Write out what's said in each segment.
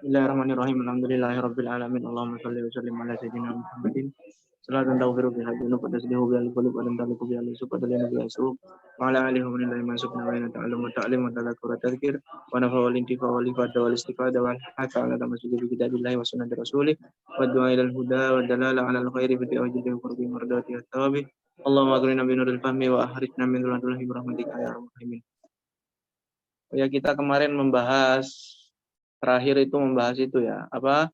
Bismillahirrahmanirrahim. Alhamdulillahirabbil alamin. Allahumma shalli wa sallim ala sayyidina Muhammadin. Salatan taghfiru biha dzunub wa tasbihu bil qulub wa taliqu biha al-sub wa talinu biha as-sub. Wa ala alihi wa man la yasukna wa inna ta'allum wa ta'lim wa tadhakkur wa tadhkir wa nafa wal intifa wal ifada wal istifada wal hasa ala tamassuki bi kitabillahi wa sunnati rasulih wa du'a ila al-huda wa dalala ala al-khairi bi tawajjuhi wa qurbi mardati at-tawabi. Allahumma aghrina bi nuril fahmi wa akhrijna min dhulmatil bi rahmatika ya arhamar rahimin. Ya, kita kemarin membahas terakhir itu membahas itu ya, apa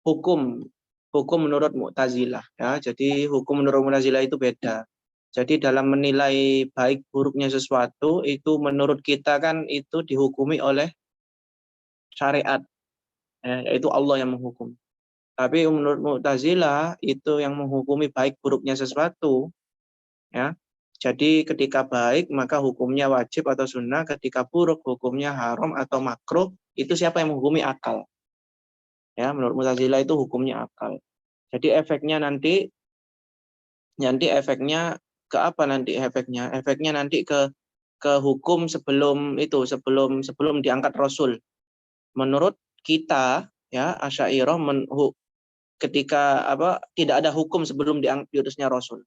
hukum menurut Mu'tazilah ya. Jadi hukum menurut Mu'tazilah itu beda. Jadi dalam menilai baik buruknya sesuatu itu menurut kita kan itu dihukumi oleh syariat ya, yaitu Allah yang menghukum. Tapi menurut Mu'tazilah itu yang menghukumi baik buruknya sesuatu ya. Jadi ketika baik maka hukumnya wajib atau sunnah, ketika buruk hukumnya haram atau makruh. Itu siapa yang menghukumi? Akal. Ya, menurut Mu'tazilah itu hukumnya akal. Jadi efeknya nanti efeknya ke apa nanti efeknya? Efeknya nanti ke hukum sebelum diangkat Rasul. Menurut kita ya Asy'ariyah ketika tidak ada hukum sebelum diutusnya Rasul.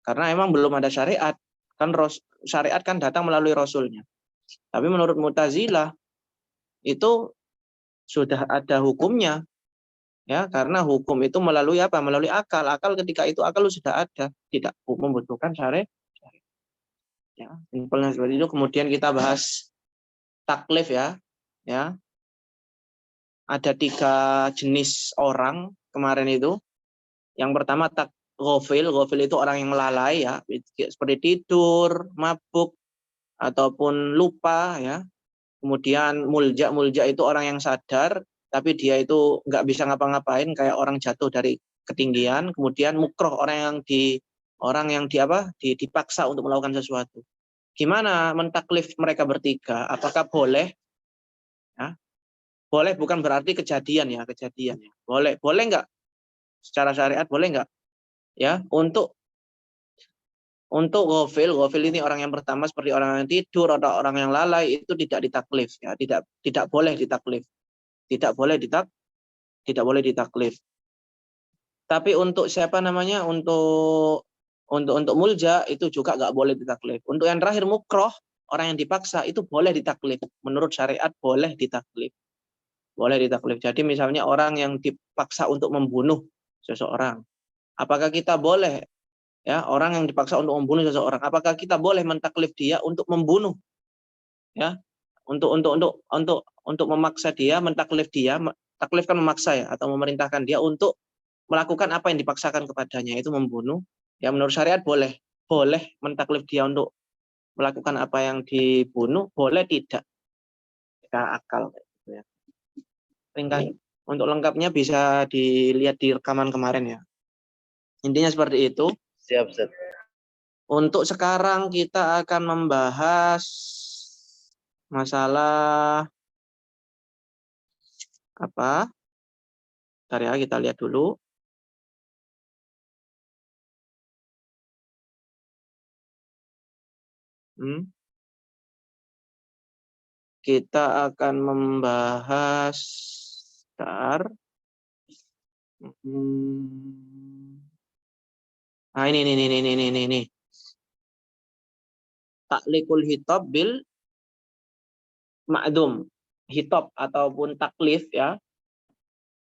Karena emang belum ada syariat. Kan syariat kan datang melalui Rasulnya. Tapi menurut Mu'tazilah itu sudah ada hukumnya. Ya, karena hukum itu melalui apa? Melalui akal. Akal ketika itu akal sudah ada, tidak membutuhkan syariat. Ya, simpelnya seperti itu. Kemudian kita bahas taklif ya. Ya. Ada 3 jenis orang kemarin itu. Yang pertama ghafil itu orang yang lalai ya, seperti tidur, mabuk ataupun lupa ya. Kemudian mulja itu orang yang sadar tapi dia itu nggak bisa ngapa-ngapain, kayak orang jatuh dari ketinggian. Kemudian mukroh orang yang dipaksa untuk melakukan sesuatu. Gimana mentaklif mereka bertiga? Apakah boleh? Ya, boleh bukan berarti kejadian ya. Boleh nggak? Secara syariat boleh nggak? Ya, untuk ghafil ini orang yang pertama seperti orang yang tidur atau orang yang lalai itu tidak ditaklif ya, tidak boleh ditaklif. Tidak boleh ditaklif. Tapi untuk siapa namanya? Untuk mulja itu juga nggak boleh ditaklif. Untuk yang terakhir mukroh, orang yang dipaksa itu boleh ditaklif. Menurut syariat boleh ditaklif. Boleh ditaklif. Jadi misalnya orang yang dipaksa untuk membunuh seseorang. Apakah kita boleh ya, orang yang dipaksa untuk membunuh seseorang, apakah kita boleh mentaklif dia untuk membunuh? Ya. Untuk memaksa dia, mentaklif dia, taklif kan memaksa ya, atau memerintahkan dia untuk melakukan apa yang dipaksakan kepadanya, itu membunuh. Ya, menurut syariat boleh mentaklif dia untuk melakukan apa yang dibunuh, boleh tidak. Kita akal gitu ya. Ringkas, untuk lengkapnya bisa dilihat di rekaman kemarin ya. Intinya seperti itu. Siap, Ustaz. Untuk sekarang kita akan membahas masalah apa? Bentar ya, kita lihat dulu. Kita akan membahas Nah, ini. Taklikul hitab bil ma'dum. Hitab ataupun taklif ya.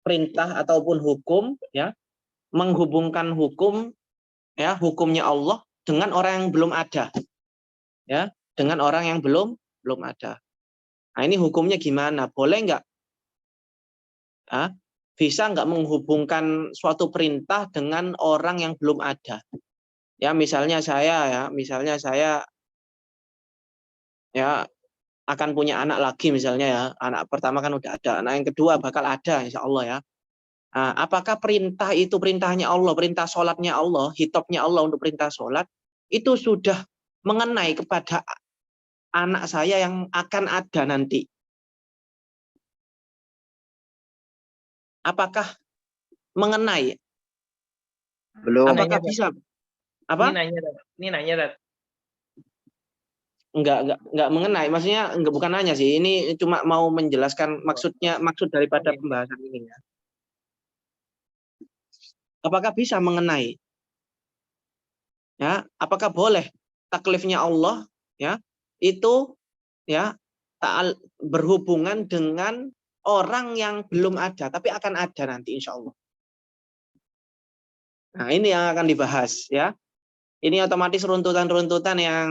Perintah ataupun hukum ya. Menghubungkan hukum ya, hukumnya Allah dengan orang yang belum ada. Ya, dengan orang yang belum ada. Nah, ini hukumnya gimana? Boleh nggak? Bisa nggak menghubungkan suatu perintah dengan orang yang belum ada? Ya, misalnya saya ya akan punya anak lagi misalnya ya. Anak pertama kan udah ada, anak yang kedua bakal ada insya Allah ya. Nah, apakah perintah itu perintahnya Allah, perintah sholatnya Allah, hitopnya Allah untuk perintah sholat, itu sudah mengenai kepada anak saya yang akan ada nanti? Apakah mengenai? Belum. Apakah bisa? Apa? Ini nanya, Dad. Enggak mengenai, maksudnya enggak, bukan nanya sih, ini cuma mau menjelaskan maksud daripada pembahasan ini ya. Apakah bisa mengenai, ya, apakah boleh taklifnya Allah, ya, itu, ya, berhubungan dengan orang yang belum ada tapi akan ada nanti insya Allah. Nah, ini yang akan dibahas ya. Ini otomatis runtutan-runtutan yang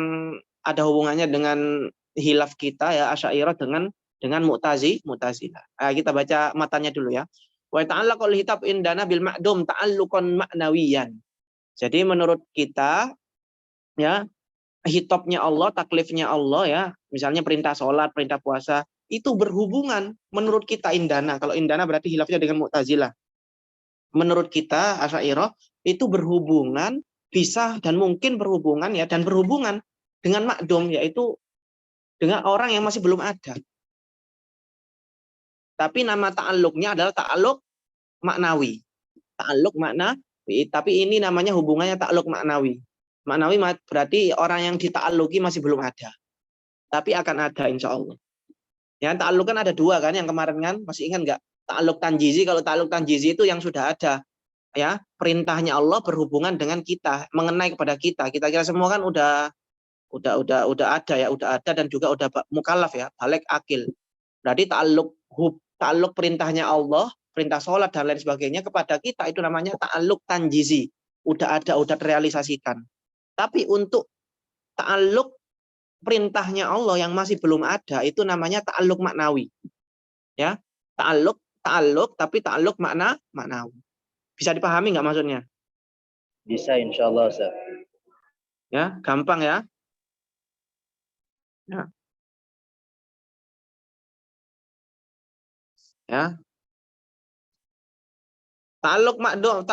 ada hubungannya dengan hilaf kita ya, Asy'ariyah dengan Mu'tazilah. Kita baca matanya dulu ya. Wa ta'allaqul hitab indana bil ma'dum ta'alluqan ma'nawiyan. Jadi menurut kita ya, hitopnya Allah, taklifnya Allah ya, misalnya perintah sholat, perintah puasa, itu berhubungan menurut kita indana. Kalau indana berarti hilafnya dengan Mu'tazilah. Menurut kita Asy'ariyah itu berhubungan, bisa dan mungkin berhubungan ya, dan berhubungan dengan makdum, yaitu dengan orang yang masih belum ada. Tapi nama ta'alluqnya adalah ta'alluq maknawi. Ta'alluq maknawi, tapi ini namanya hubungannya ta'alluq maknawi. Maknawi berarti orang yang dita'alluqi masih belum ada. Tapi akan ada insya Allah. Ya, ta'alluq kan ada dua kan, yang kemarin kan, masih ingat nggak? Ta'alluq tanjizi, kalau ta'alluq tanjizi itu yang sudah ada. Ya, perintahnya Allah berhubungan dengan kita, mengenai kepada kita. Kita semua kan udah ada ya, udah ada dan juga udah mukallaf ya, balik akil. Berarti ta'alluq perintahnya Allah, perintah sholat dan lain sebagainya kepada kita itu namanya ta'alluq tanjizi. Udah ada, udah terrealisasikan. Tapi untuk ta'alluq perintahnya Allah yang masih belum ada itu namanya ta'alluq maknawi. Ya, ta'alluq tapi ta'alluq maknawi. Bisa dipahami nggak maksudnya? Bisa insyaallah Ustaz. Ya, gampang ya. Ya. Ya. Ta'alluq ma'dum,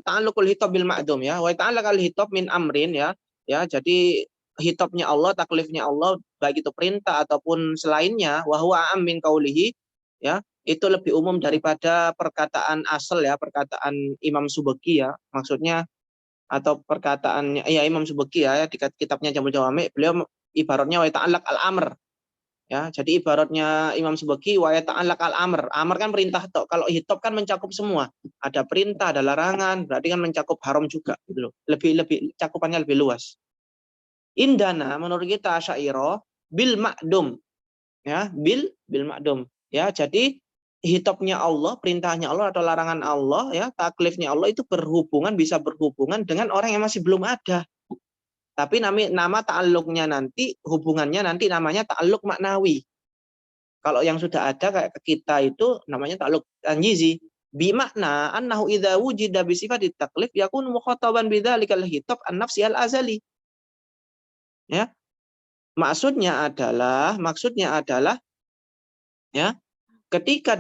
ta'alluqul hitab bil ma'dum ya. Wa ta'allaqal hitab min amrin ya. Ya, jadi hitobnya Allah, taklifnya Allah, baik itu perintah ataupun selainnya, wa huwa am min qaulihi ya, itu lebih umum daripada perkataan asal ya, perkataan Imam Subeki ya. Maksudnya atau perkataannya ya Imam Subeki ya, di kitabnya Jamul Jawami, beliau ibaratnya wa ta'allaq al-amr. Ya, jadi ibaratnya Imam Subeki wa ta'allaq al-amr. Amr kan perintah tok. Kalau hitab kan mencakup semua. Ada perintah, ada larangan, berarti kan mencakup haram juga gitu loh. Lebih cakupannya lebih luas. Indana menurut kita Asy'ariyah bil ma'dum. Ya, bil ma'dum. Ya, jadi hitopnya Allah, perintahnya Allah atau larangan Allah ya, taklifnya Allah itu bisa berhubungan dengan orang yang masih belum ada. Tapi nama ta'alluqnya nanti, hubungannya nanti namanya ta'alluq maknawi. Kalau yang sudah ada kayak kita itu namanya ta'alluq tanjizi. Bi makna annahu idza wujida bi sifati taklif yakun mukhataban bidzalikal hitab an-nafsi al-azali. Ya. Maksudnya adalah ya, ketika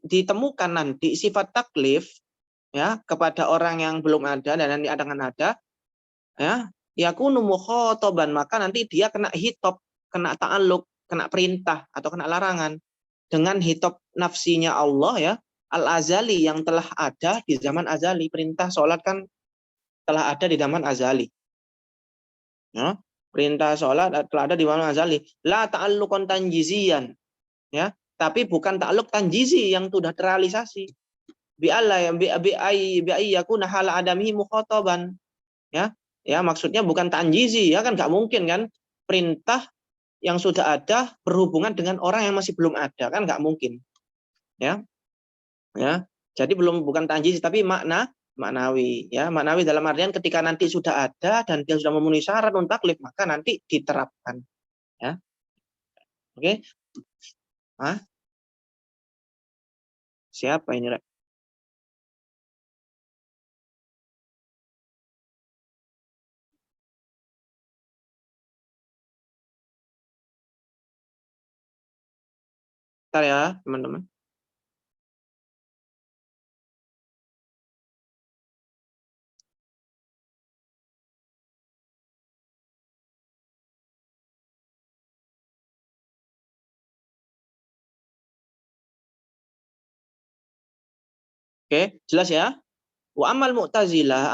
ditemukan nanti sifat taklif ya kepada orang yang belum ada dan nanti akan ada ya, yakunu mukhataban, maka nanti dia kena hitab, kena ta'alluq, kena perintah atau kena larangan dengan hitab nafsinya Allah ya, al-azali yang telah ada di zaman azali. Perintah sholat kan telah ada di zaman azali. Ya, perintah sholat telah ada di zaman azali. La ta'alluqan tanjizian. Ya, tapi bukan ta'alluq tanjizi yang sudah terrealisasi. Bi Allah yang bi yakuna hala adamihi mukhataban. Ya, ya maksudnya bukan tanjizi ya, kan nggak mungkin kan perintah yang sudah ada berhubungan dengan orang yang masih belum ada, kan nggak mungkin ya. Ya, jadi bukan tanjizi tapi maknawi ya, maknawi dalam artian ketika nanti sudah ada dan dia sudah memenuhi syarat untuk taklif maka nanti diterapkan ya. Oke. Hah? Siapa ini, Rek? Bentar ya teman-teman. Oke, jelas ya. Wa amal mu'tazilah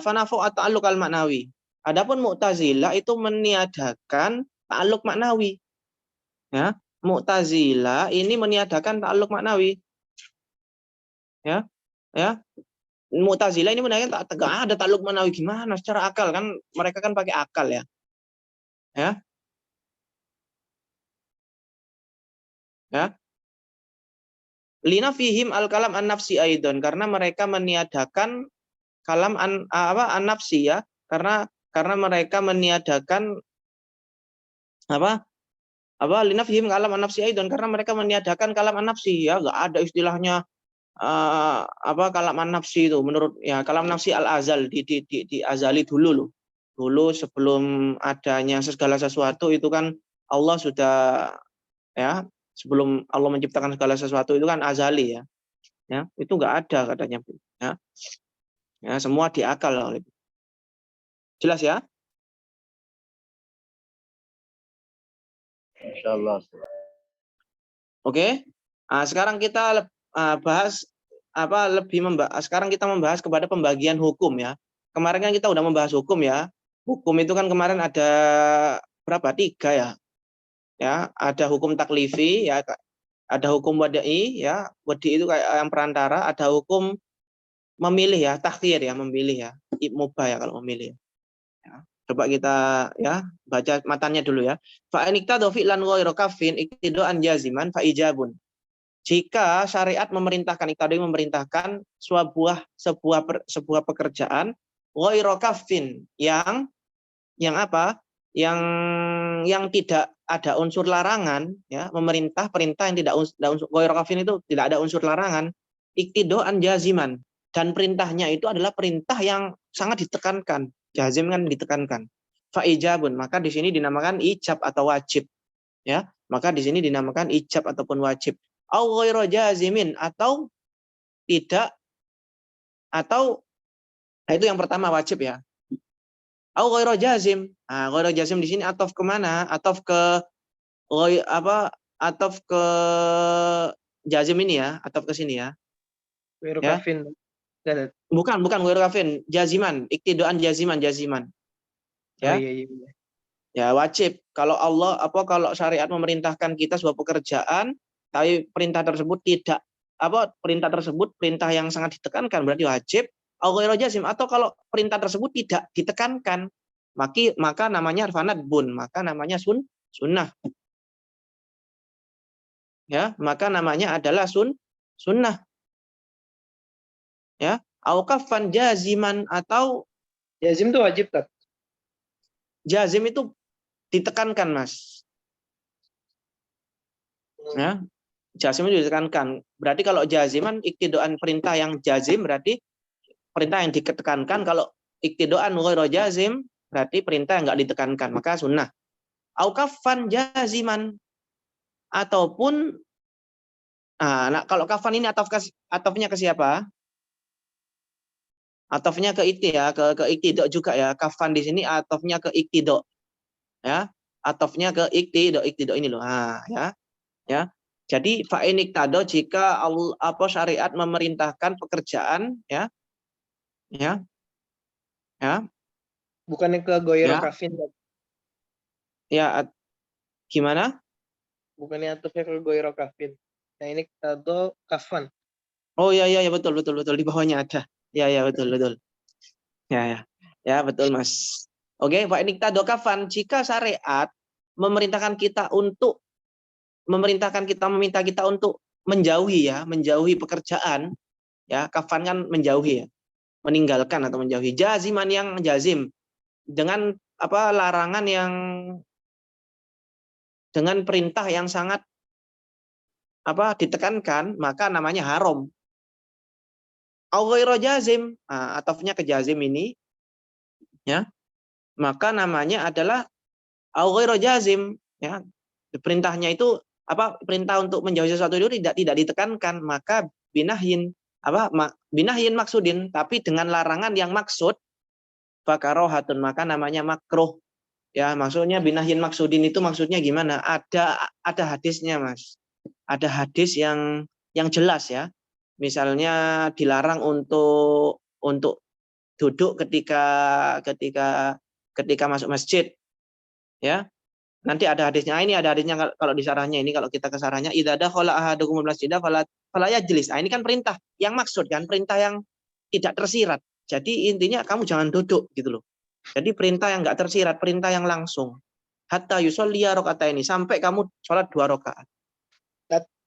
fanafu at-ta'alluq al-maknawi. Adapun Mu'tazilah itu meniadakan ta'alluq maknawi. Ya, Mu'tazilah ini meniadakan ta'alluq maknawi. Ya, ya. Mu'tazilah ini meniadakan tak ada ta'alluq maknawi, gimana secara akal kan, mereka kan pakai akal ya. Ya. Ya. Lina fihim al-kalam an-nafsi aidon, karena mereka meniadakan kalam an-nafsi ya, karena mereka meniadakan lina fihim kalam an-nafsi aidon, karena mereka meniadakan kalam an-nafsi ya, enggak ada istilahnya kalam an-nafsi itu menurut ya, kalam nafsi al-azal di azali dulu loh. Dulu sebelum adanya segala sesuatu itu kan Allah sudah ya, sebelum Allah menciptakan segala sesuatu itu kan azali ya. Ya, itu enggak ada katanya. Ya. Ya, semua diakal. Jelas ya? Insyaallah. Oke. Nah, sekarang kita bahas sekarang kita membahas kepada pembagian hukum ya. Kemarin kan kita udah membahas hukum ya. Hukum itu kan kemarin ada berapa? 3 ya. Ya, ada hukum taklifi ya, ada hukum wada'i ya. Wadi itu kayak yang perantara, ada hukum memilih ya, takhyir ya, memilih ya. Mubah ya kalau memilih. Ya. Coba kita ya baca matanya dulu ya. Fa inikta fi'lan ghairu kafin iktidoan jaziman fa ijabun. Jika syariat memerintahkan, iktidai memerintahkan sebuah pekerjaan ghairu kafin yang apa? Yang tidak ada unsur larangan ya, perintah yang tidak unsur ghairu kafin itu tidak ada unsur larangan, iktidoan jaziman, dan perintahnya itu adalah perintah yang sangat ditekankan. Jazim kan ditekankan. Faijabun, maka di sini dinamakan ijab atau wajib. Ya, maka di sini dinamakan ijab ataupun wajib. Au ghairu jazimin, atau tidak, atau itu yang pertama wajib ya. Au ghairu jazim. Nah, ghairu jazim di sini atof kemana? Atof ke atof ke jazim ini ya, atof ke sini ya. Ghairu Ya. kafin. Bukan ghairu kafin, jaziman, iktidoan jaziman. Ya. Oh, iya. Ya, wajib. Kalau kalau syariat memerintahkan kita sebuah pekerjaan, tapi perintah tersebut perintah yang sangat ditekankan, berarti wajib. Atau kalau perintah tersebut tidak ditekankan, maka namanya fanadbun, maka namanya sunnah. Ya, maka namanya adalah sunnah. Ya, auqafan jaziman, atau Jazim itu wajib tak? jazim itu ditekankan, Mas. Ya, jazim itu ditekankan. Berarti kalau jaziman iktidoan perintah yang jazim berarti perintah yang ditekankan. Kalau iktidoan ghairu jazim berarti perintah yang enggak ditekankan, maka sunnah. Auqafan jaziman, ataupun kalau kafan ini atofnya ke siapa? Atofnya ke iktido juga ya. Kafan di sini atofnya ke iktido. Ya, atofnya ke iktido ini loh. Ya. Jadi fa'in iktado, jika syariat memerintahkan pekerjaan ya. Bukannya ke ghairu Ya. kafin. Ya, gimana? Bukannya atufnya ke ghairu kafin. Nah, ini iktado kafan. Oh ya betul di bawahnya ada. Ya betul. Ya betul Mas. Oke, fa'in iktado kafan, jika syariat meminta kita untuk menjauhi pekerjaan ya. Kafan kan menjauhi ya, meninggalkan atau menjauhi. Jaziman, yang jazim dengan larangan yang dengan perintah yang sangat ditekankan, maka namanya haram. Au ghairu jazim, atafnya ke jazim ini ya, maka namanya adalah au ghairu jazim ya. Perintahnya itu perintah untuk menjauhi sesuatu itu tidak ditekankan, maka binahyin maksudin, tapi dengan larangan yang maksud, fakarohatun, maka namanya makruh ya. Maksudnya binahyin maksudin itu maksudnya gimana? Ada hadisnya, Mas. Ada hadis yang jelas ya. Misalnya dilarang untuk duduk ketika ketika masuk masjid. Ya. Nanti ada hadisnya. Ini ada hadisnya kalau di sarahnya ini, kalau kita ke sarahnya idza dakhala ahadukumul masjidah fala yajlis. Ini kan perintah yang maksud kan, perintah yang tidak tersirat. Jadi intinya kamu jangan duduk gitu loh. Jadi perintah yang enggak tersirat, perintah yang langsung. Hatta yusolliya ini sampai kamu sholat 2 rakaat.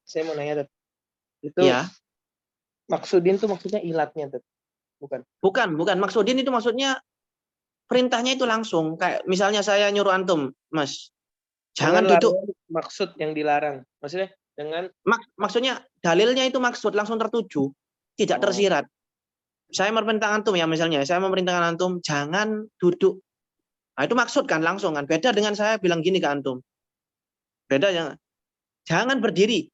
Saya mau nanya, Tat. Itu Ya. maksudin tuh maksudnya ilatnya, Tat. Bukan. Bukan. Maksudin itu maksudnya perintahnya itu langsung. Kayak misalnya saya nyuruh antum, Mas, jangan Dengan duduk. larangan, maksud yang dilarang. Maksudnya dengan Maksudnya dalilnya itu maksud langsung tertuju, tidak tersirat. Saya memerintahkan antum ya, misalnya saya memerintahkan antum jangan duduk. Nah, itu maksud kan langsung kan. Beda dengan saya bilang gini ke antum. Beda jangan berdiri.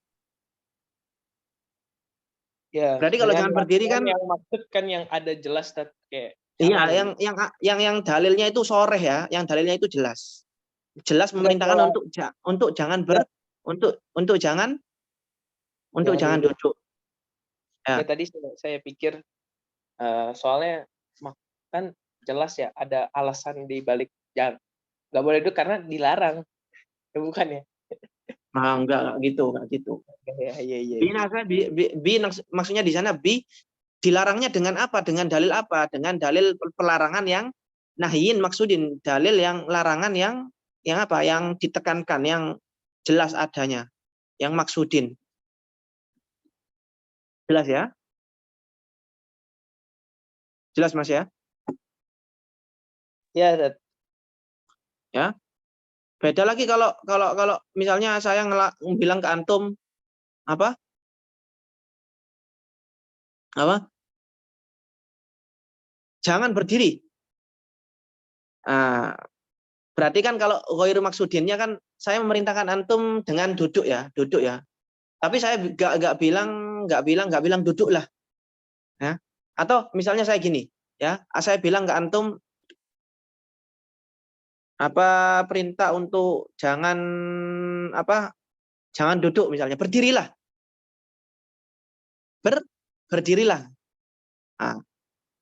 ya. Berarti kalau jangan berdiri kan yang maksud kan yang ada jelas, Tat, kayak iya, yang dalilnya itu soreh ya, yang dalilnya itu jelas. Jelas memerintahkan untuk jangan untuk jangan duduk. Ya Ya. tadi saya pikir soalnya kan jelas ya ada alasan di balik jangan nggak boleh duduk karena dilarang. Ya, bukan ya? Enggak gitu. Iya. Maksudnya di sana dilarangnya dengan apa? Dengan dalil apa? Dengan dalil pelarangan yang nahyin maksudin, dalil yang larangan yang apa? Yang ditekankan, yang jelas adanya, yang maksudin. Jelas ya? Jelas Mas ya? Ya, Tat. Ya. Beda lagi kalau misalnya saya bilang ke antum apa? Jangan berdiri. Nah, berarti kan kalau ghairu maksudinnya kan saya memerintahkan antum dengan duduk ya. Tapi saya nggak bilang duduklah. Ya. Atau misalnya saya gini, ya, saya bilang ke antum perintah untuk jangan duduk misalnya, berdirilah. Berdirilah. Nah,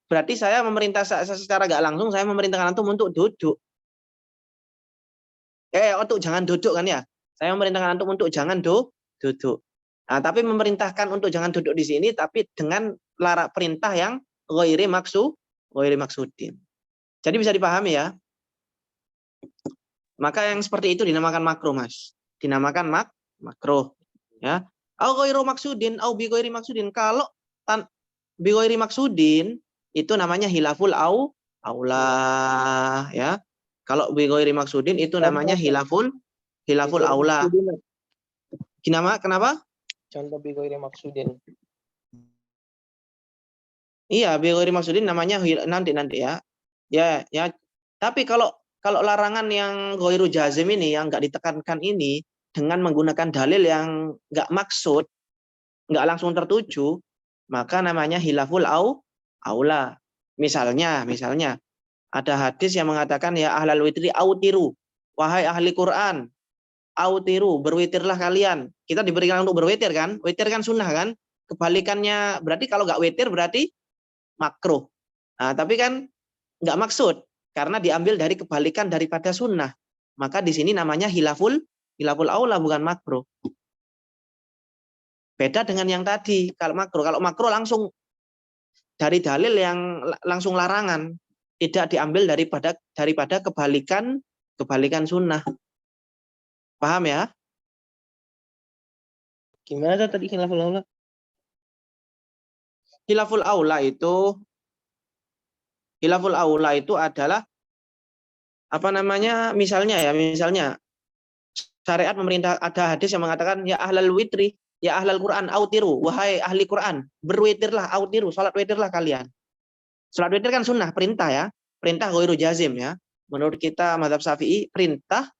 berarti saya memerintah secara nggak langsung saya memerintahkan antum untuk duduk. Untuk jangan duduk kan ya. Saya memerintahkan antum untuk jangan duduk. Nah, tapi memerintahkan untuk jangan duduk di sini tapi dengan perintah yang ghairi maksudin. Jadi bisa dipahami ya. Maka yang seperti itu dinamakan makruh, Mas. Dinamakan makruh, ya. Au ghairu maksudin au bi ghairi maksudin. Kalau bi ghairi maksudin itu namanya hilaful aula, ya. Kalau bi ghairi maksudin itu namanya hilaful aula. Kenapa? Contoh bi ghairi maksudin. Iya, bi ghairi maksudin namanya nanti ya. Ya. Tapi kalau larangan yang ghairu jazim ini yang enggak ditekankan ini dengan menggunakan dalil yang enggak maksud, enggak langsung tertuju, maka namanya hilaful aula. Misalnya ada hadis yang mengatakan ya ahlal witri autiru. Wahai ahli Quran, autiru, berwitirlah kalian. Kita diberikan untuk berwitir kan? Witir kan sunnah kan? Kebalikannya berarti kalau enggak witir berarti makruh. Nah, tapi kan enggak maksud karena diambil dari kebalikan daripada sunnah. Maka di sini namanya hilaful aula bukan makruh. Beda dengan yang tadi. Kalau makruh langsung dari dalil yang langsung larangan, tidak diambil daripada kebalikan sunnah. Paham ya? Gimana tadi khilaful aula? Hilaful aula itu adalah misalnya syariat memerintah, ada hadis yang mengatakan ya ahlal witri, ya ahlal Quran autiru, wahai ahli Quran, berwitirlah, autiru, salat witirlah kalian. Salat witir kan sunnah, perintah ya. Perintah ghairu jazim ya. Menurut kita mazhab Syafi'i perintah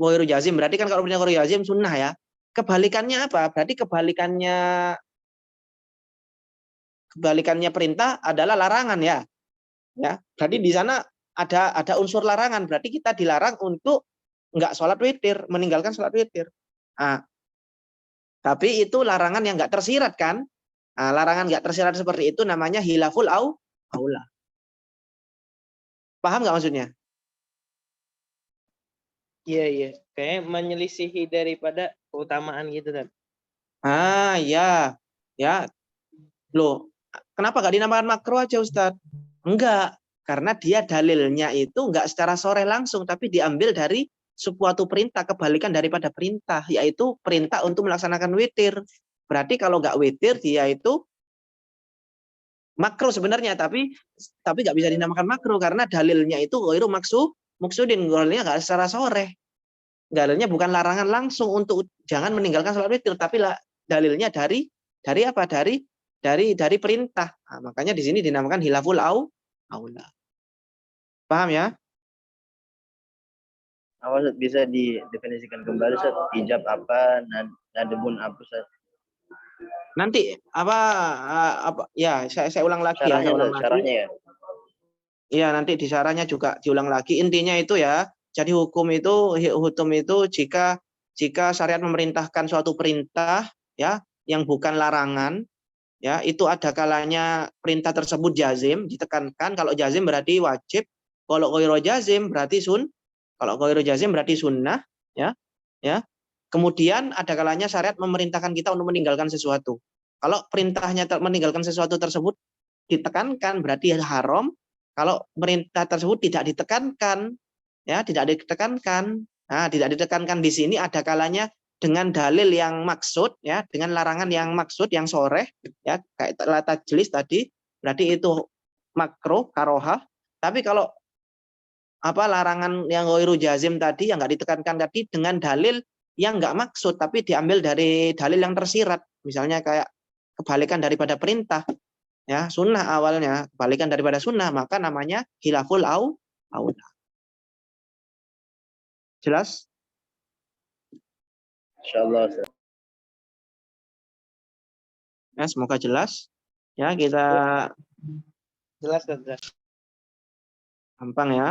ghairu jazim. Berarti kan kalau perintah ghairu jazim sunnah ya. Kebalikannya apa? Berarti kebalikannya perintah adalah larangan ya. Ya, berarti di sana ada unsur larangan. Berarti kita dilarang untuk enggak sholat witir, meninggalkan sholat witir. Nah, tapi itu larangan yang enggak tersirat kan? Nah, larangan enggak tersirat seperti itu namanya hilaful aula. Paham enggak maksudnya? Iya. Kayaknya menyelisihi daripada keutamaan gitu kan. Ya. Ya. Loh, kenapa nggak dinamakan makruh aja Ustadz? Enggak, karena dia dalilnya itu enggak secara sore langsung, tapi diambil dari suatu perintah, kebalikan daripada perintah, yaitu perintah untuk melaksanakan witir. Berarti kalau nggak witir, dia itu makruh sebenarnya, tapi nggak bisa dinamakan makruh karena dalilnya itu ghairu maksudin, dalilnya nggak secara sore. Dalilnya bukan larangan langsung untuk jangan meninggalkan sholat witir, tapi dalilnya dari apa? Dari perintah. Nah, makanya di sini dinamakan hilaful aula. Paham ya? Apa Ustaz, bisa didefinisikan kembali Ustaz, ijab apa, nadbun apa Ustaz? Nanti apa ya saya ulang lagi ya, Caranya Ustaz, caranya ya. Iya, nanti di syarahnya juga diulang lagi. Intinya itu ya, jadi hukum itu jika syariat memerintahkan suatu perintah ya yang bukan larangan ya, itu ada kalanya perintah tersebut jazim, ditekankan. Kalau jazim berarti wajib, kalau ghairu jazim berarti sunnah ya. Ya. Kemudian ada kalanya syariat memerintahkan kita untuk meninggalkan sesuatu. Kalau perintahnya meninggalkan sesuatu tersebut ditekankan berarti haram. Kalau perintah tersebut tidak ditekankan, ya tidak ditekankan. Nah, tidak ditekankan di sini ada kalanya dengan dalil yang maksud, ya dengan larangan yang maksud, yang soreh, ya kayak tajlis tadi, berarti itu makruh, karohah. Tapi kalau larangan yang ghairu jazim tadi yang nggak ditekankan tadi dengan dalil yang nggak maksud, tapi diambil dari dalil yang tersirat, misalnya kayak kebalikan daripada perintah. Ya, sunnah awalnya, kebalikan daripada sunnah, maka namanya khilaful aula. Jelas? Insyaallah Ustaz. Ya, semoga jelas. Ya, kita Jelas. gampang ya.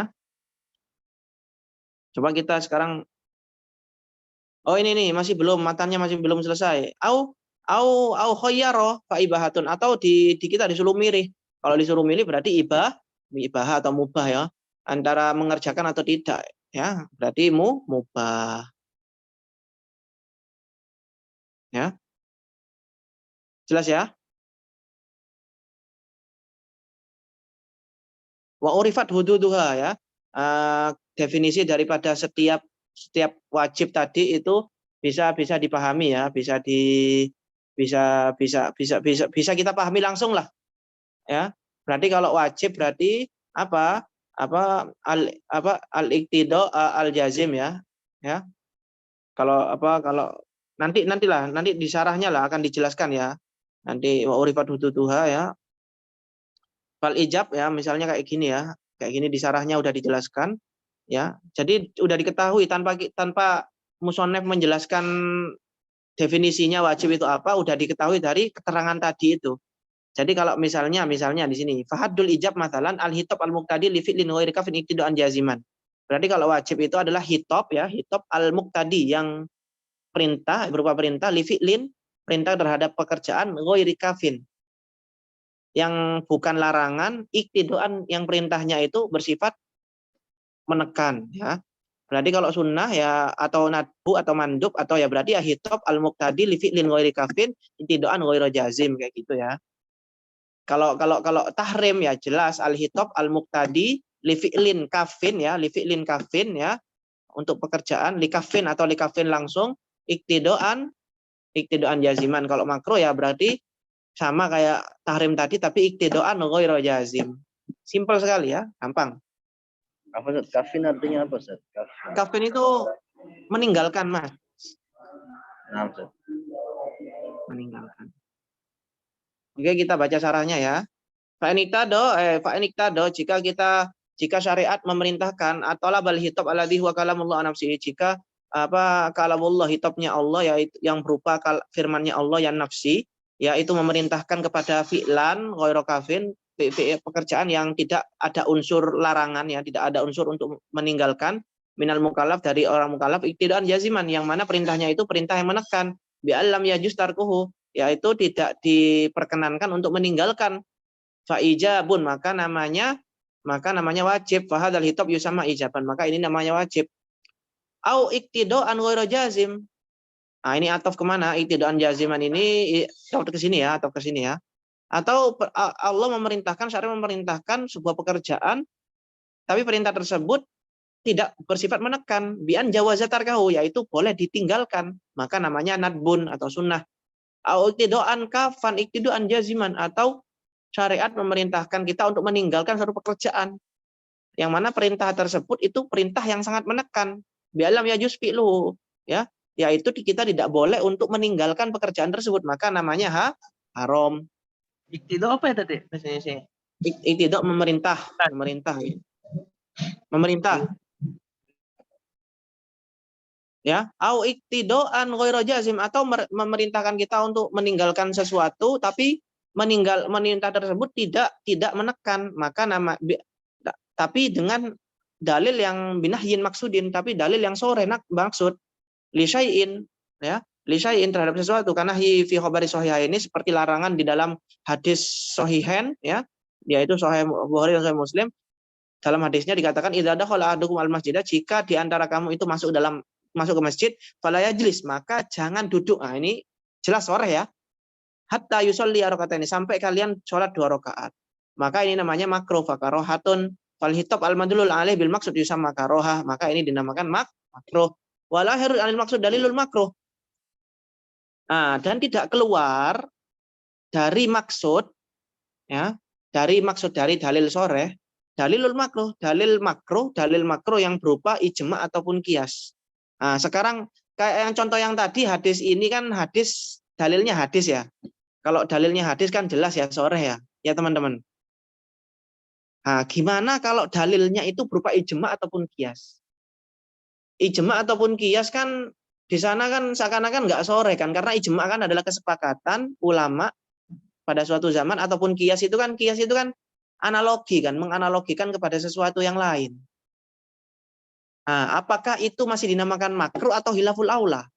Coba kita sekarang, ini nih masih belum, matanya masih belum selesai. Au khayyaro fa ibahatun, atau di kita disuruh milih. Kalau disuruh milih berarti ibah atau mubah ya. Antara mengerjakan atau tidak ya, berarti mubah. Ya. Jelas ya? Wa urifat hududuha ya. Definisi daripada setiap wajib tadi itu bisa dipahami ya, bisa kita pahami langsung lah ya. Berarti kalau wajib berarti apa al iqtida al jazim ya. Kalau nanti di syarahnya lah akan dijelaskan ya, nanti wa urifat hududuha ya. Fal ijab ya, misalnya kayak gini ya, kayak gini di syarahnya udah dijelaskan ya. Jadi udah diketahui tanpa musonef menjelaskan definisinya wajib itu apa, udah diketahui dari keterangan tadi itu. Jadi kalau misalnya di sini fahadul ijab matalan al hitab al muqtadi li fi'lin ghairi kafin iktidaan jaziman. Berarti kalau wajib itu adalah hitab ya, hitab al muqtadi yang perintah berupa perintah li fi'lin, perintah terhadap pekerjaan ghairi kafin, yang bukan larangan, iktidaan yang perintahnya itu bersifat menekan ya. Berarti kalau sunnah ya atau nadbu atau mandub atau ya berarti ya hitab al muqtadi li fi'lin ghairi kafin iktidaan ghairu jazim kayak gitu ya. Kalau tahrim ya jelas al hitab al muqtadi li fi'lin kafin ya, li fi'lin kafin ya, untuk pekerjaan li kafin atau li kafin langsung iktidaan jaziman. Kalau makruh ya berarti sama kayak tahrim tadi tapi iktidaan ghairu jazim. Simpel sekali ya, gampang. Apa Ustaz? Kafin artinya apa Ustaz? Kafin itu meninggalkan, Mas. Nah, Ustaz. Meninggalkan. Oke, kita baca syarahnya ya. Fa'iniktado jika syariat memerintahkan atau labal hitab alladhi huwa kalamullah nafsihi, jika kalamullah hitabnya Allah yaitu yang berupa firmannya Allah yang nafsi, yaitu memerintahkan kepada fi'lan ghairu kafin, pekerjaan yang tidak ada unsur larangan ya, tidak ada unsur untuk meninggalkan, minal mukallaf dari orang mukallaf, iktidaan jaziman yang mana perintahnya itu perintah yang menekan, bi alam yajuz tarkuhu, yaitu tidak diperkenankan untuk meninggalkan, fa ijabun maka namanya wajib, fa hadzal hitab yusamma ijaban, maka ini namanya wajib. Au iktidaan ghairu jazim. Nah, ini ataf kemana? Iktidaan jaziman ini atau ke sini ya, atau ke sini ya. Atau Allah memerintahkan, syariat memerintahkan sebuah pekerjaan, tapi perintah tersebut tidak bersifat menekan. Bi'an jawaza tarkahu, yaitu boleh ditinggalkan. Maka namanya nadbun atau sunnah. Au iktidaan kafan iktidaan jaziman, atau syariat memerintahkan kita untuk meninggalkan suatu pekerjaan. Yang mana perintah tersebut itu perintah yang sangat menekan. Bi'alam yajuz fi'luhu, ya. Yaitu kita tidak boleh untuk meninggalkan pekerjaan tersebut, maka namanya haram. Iktidal apa ya tadi bahasa Indonesia? Iktidal memerintah. Ya, au iktidaan ghairu jazim, atau memerintahkan kita untuk meninggalkan sesuatu tapi meninggal tersebut tidak menekan, maka tapi dengan dalil yang binahyin maksudin, tapi dalil yang sore maksud li syai'in, ya, li syai'in terhadap sesuatu, karena fi khabari sahih ini seperti larangan di dalam hadis sahihain, ya, yaitu sahih Bukhari dan sahih Muslim. Dalam hadisnya dikatakan idza dakhala ahadukum al masjidah, jika di antara kamu itu masuk ke masjid, fala yajlis, maka jangan duduk. Nah, ini jelas sore ya. Hatta yusolli raka'ataini, sampai kalian sholat 2 rakaat. Maka ini namanya makruh, fakarohatun fal hitab al madlul alaih bil maksud yusamma karohah, maka ini dinamakan makruh. Walahirul anil maksud dalilul makruh. Nah, dan tidak keluar dari maksud, ya, dari dalil sore, dalilul makruh, dalil makruh yang berupa ijma ataupun kias. Nah, sekarang kayak yang contoh yang tadi, hadis ini kan hadis, dalilnya hadis ya. Kalau dalilnya hadis kan jelas ya sore ya teman-teman. Nah, gimana kalau dalilnya itu berupa ijma ataupun kias? Ijma ataupun kias kan di sana kan seakan-akan nggak sore kan, karena ijma kan adalah kesepakatan ulama pada suatu zaman, ataupun kias itu kan analogi kan, menganalogikan kepada sesuatu yang lain. Nah, apakah itu masih dinamakan makruh atau hilaful aula?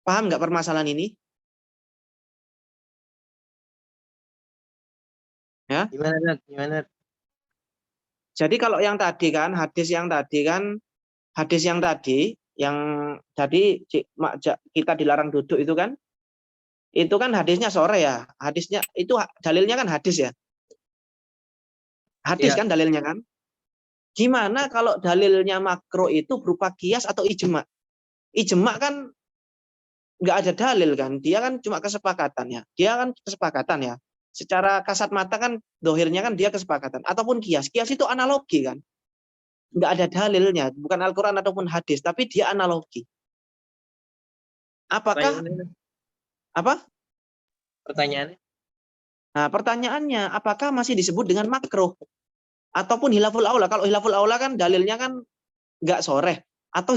Paham nggak permasalahan ini? Ya. Gimana? Jadi kalau yang tadi kan, hadis yang tadi yang tadi kita dilarang duduk itu kan hadisnya sore ya. Hadisnya itu dalilnya kan hadis ya. Hadis kan dalilnya kan. Gimana kalau dalilnya makruh itu berupa kias atau ijma? Ijma kan nggak ada dalil kan. Dia kan cuma kesepakatan ya. Secara kasat mata kan dohirnya kan dia kesepakatan, ataupun kias itu analogi kan, nggak ada dalilnya, bukan Al-Quran ataupun hadis, tapi dia analogi. Apakah pertanyaannya? Nah, pertanyaannya apakah masih disebut dengan makruh ataupun hilaful aula? Kalau hilaful aula kan dalilnya kan nggak sore, atau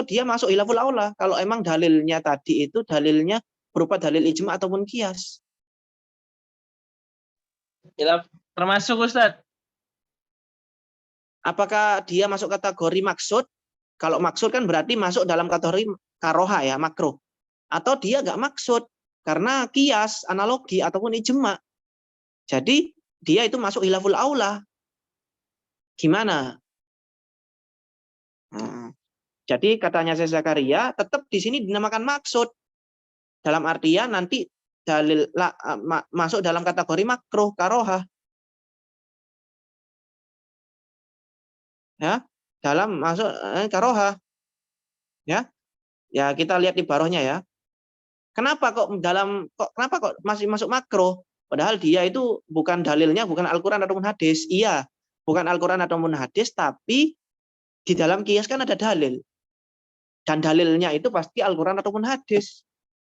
dia masuk hilaful aula kalau emang dalilnya tadi itu dalilnya berupa dalil ijma ataupun kias. Termasuk Ustadz. Apakah dia masuk kategori maksud? Kalau maksud kan berarti masuk dalam kategori karoha ya, makruh. Atau dia nggak maksud karena kias, analogi ataupun ijma. Jadi dia itu masuk hilaful aula. Gimana? Jadi katanya Syekh Zakaria tetap di sini dinamakan maksud. Dalam artian nanti dalil masuk dalam kategori makruh karoha. Ya, dalam masuk karoha. Ya. Ya, kita lihat di barohnya ya. Kenapa kok masih masuk makruh? Padahal dia itu bukan dalilnya bukan Al-Qur'an ataupun hadis. Iya, bukan Al-Qur'an ataupun hadis, tapi di dalam kias kan ada dalil. Dan dalilnya itu pasti Al-Qur'an ataupun hadis.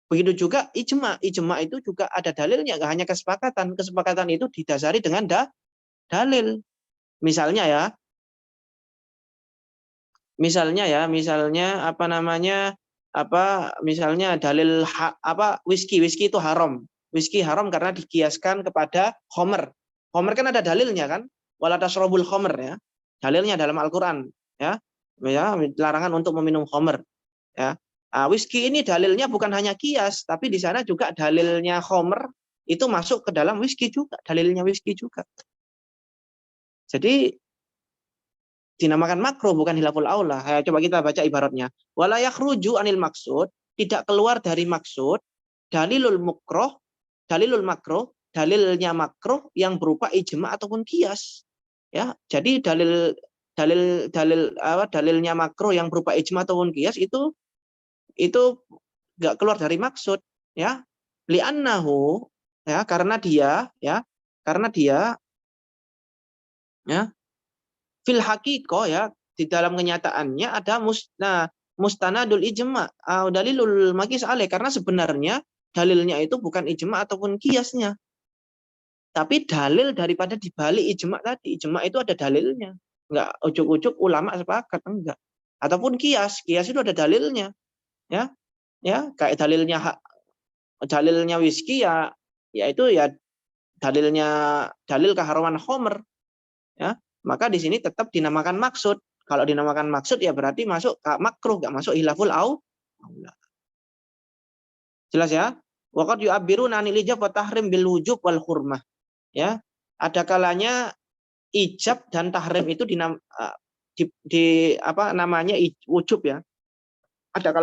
Begitu juga ijma. Ijma itu juga ada dalilnya, nggak hanya kesepakatan. Kesepakatan itu didasari dengan dalil. Misalnya misalnya dalil whisky itu haram. Whisky haram karena dikiaskan kepada khamr. Khamr kan ada dalilnya kan? Wala tasrabul khamr ya. Dalilnya dalam Al-Qur'an ya. Ya, larangan untuk meminum khamr ya. Whisky ini dalilnya bukan hanya kias, tapi di sana juga dalilnya khamr itu masuk ke dalam whisky juga, dalilnya whisky juga. Jadi dinamakan makruh bukan khilaful aula. Coba kita baca ibaratnya. Wala yakhruju anil maksud, tidak keluar dari maksud, dalilul makruh, dalilnya makruh yang berupa ijma ataupun qiyas. Ya, jadi dalilnya makruh yang berupa ijma ataupun qiyas itu enggak keluar dari maksud, ya. Li'annahu, ya, karena dia ya fil haqiqah, ya, di dalam kenyataannya ada mustanadul ijma, dalilul maqis alaih, karena sebenarnya dalilnya itu bukan ijma ataupun kiasnya, tapi dalil daripada dibalik ijma tadi. Ijma itu ada dalilnya, enggak ujuk-ujuk ulama sepakat, enggak. Ataupun kias itu ada dalilnya, ya kayak dalilnya whisky, ya itu ya dalil keharuman khamr, ya. Maka di sini tetap dinamakan maksud. Kalau dinamakan maksud ya berarti masuk makruh, enggak masuk khilaful aula. Jelas ya? Waqad yu'abbiruna anil ijab wa tahrim bil wujub wal hurmah. Ya. Ada kalanya ijab dan tahrim itu namanya wujub, ya. Ada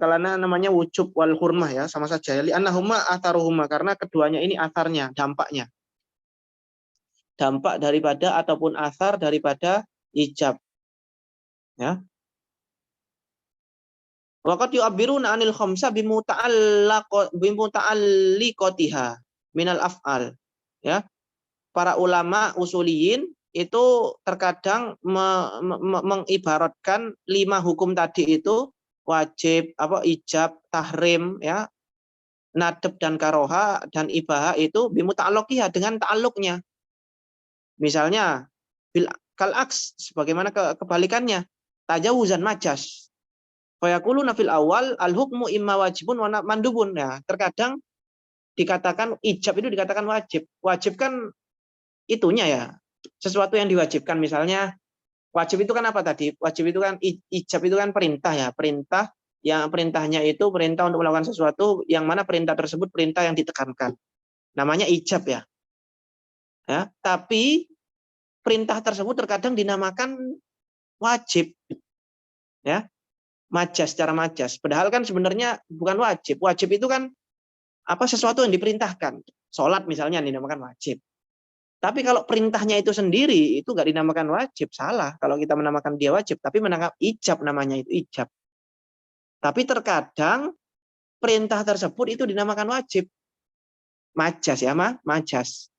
kalanya namanya wujub wal hurmah, ya, sama saja. Li annahuma atharuhuma, karena keduanya ini atharnya, dampaknya. Dampak daripada ataupun athar daripada ijab, ya. Waqad yu'abbiruna 'anil khamsa bimuta'alliqatiha minal af'al, ya. Para ulama usuliyin itu terkadang mengibaratkan 5 hukum tadi itu, wajib, ijab, tahrim, ya, nadab dan karoha dan ibaha, itu bimuta'alliqiha, dengan ta'alluqnya. Misalnya kal aks, sebagaimana kebalikannya, tajawuzan majas. Fayaquluna fil awal al hukmu imma wajibun wa mandubun. Ya, terkadang dikatakan ijab itu dikatakan wajib. Wajib kan itunya, ya, sesuatu yang diwajibkan. Misalnya wajib itu kan apa tadi? Wajib itu kan, ijab itu kan perintah, ya, perintah yang perintahnya itu perintah untuk melakukan sesuatu, yang mana perintah tersebut perintah yang ditekankan. Namanya ijab, ya. Ya, tapi perintah tersebut terkadang dinamakan wajib, ya, majas, secara majas. Padahal kan sebenarnya bukan wajib. Wajib itu kan sesuatu yang diperintahkan. Sholat misalnya dinamakan wajib. Tapi kalau perintahnya itu sendiri itu nggak dinamakan wajib, salah. Kalau kita menamakan dia wajib, tapi menangkap ijab, namanya itu ijab. Tapi terkadang perintah tersebut itu dinamakan wajib, majas, ya, majas.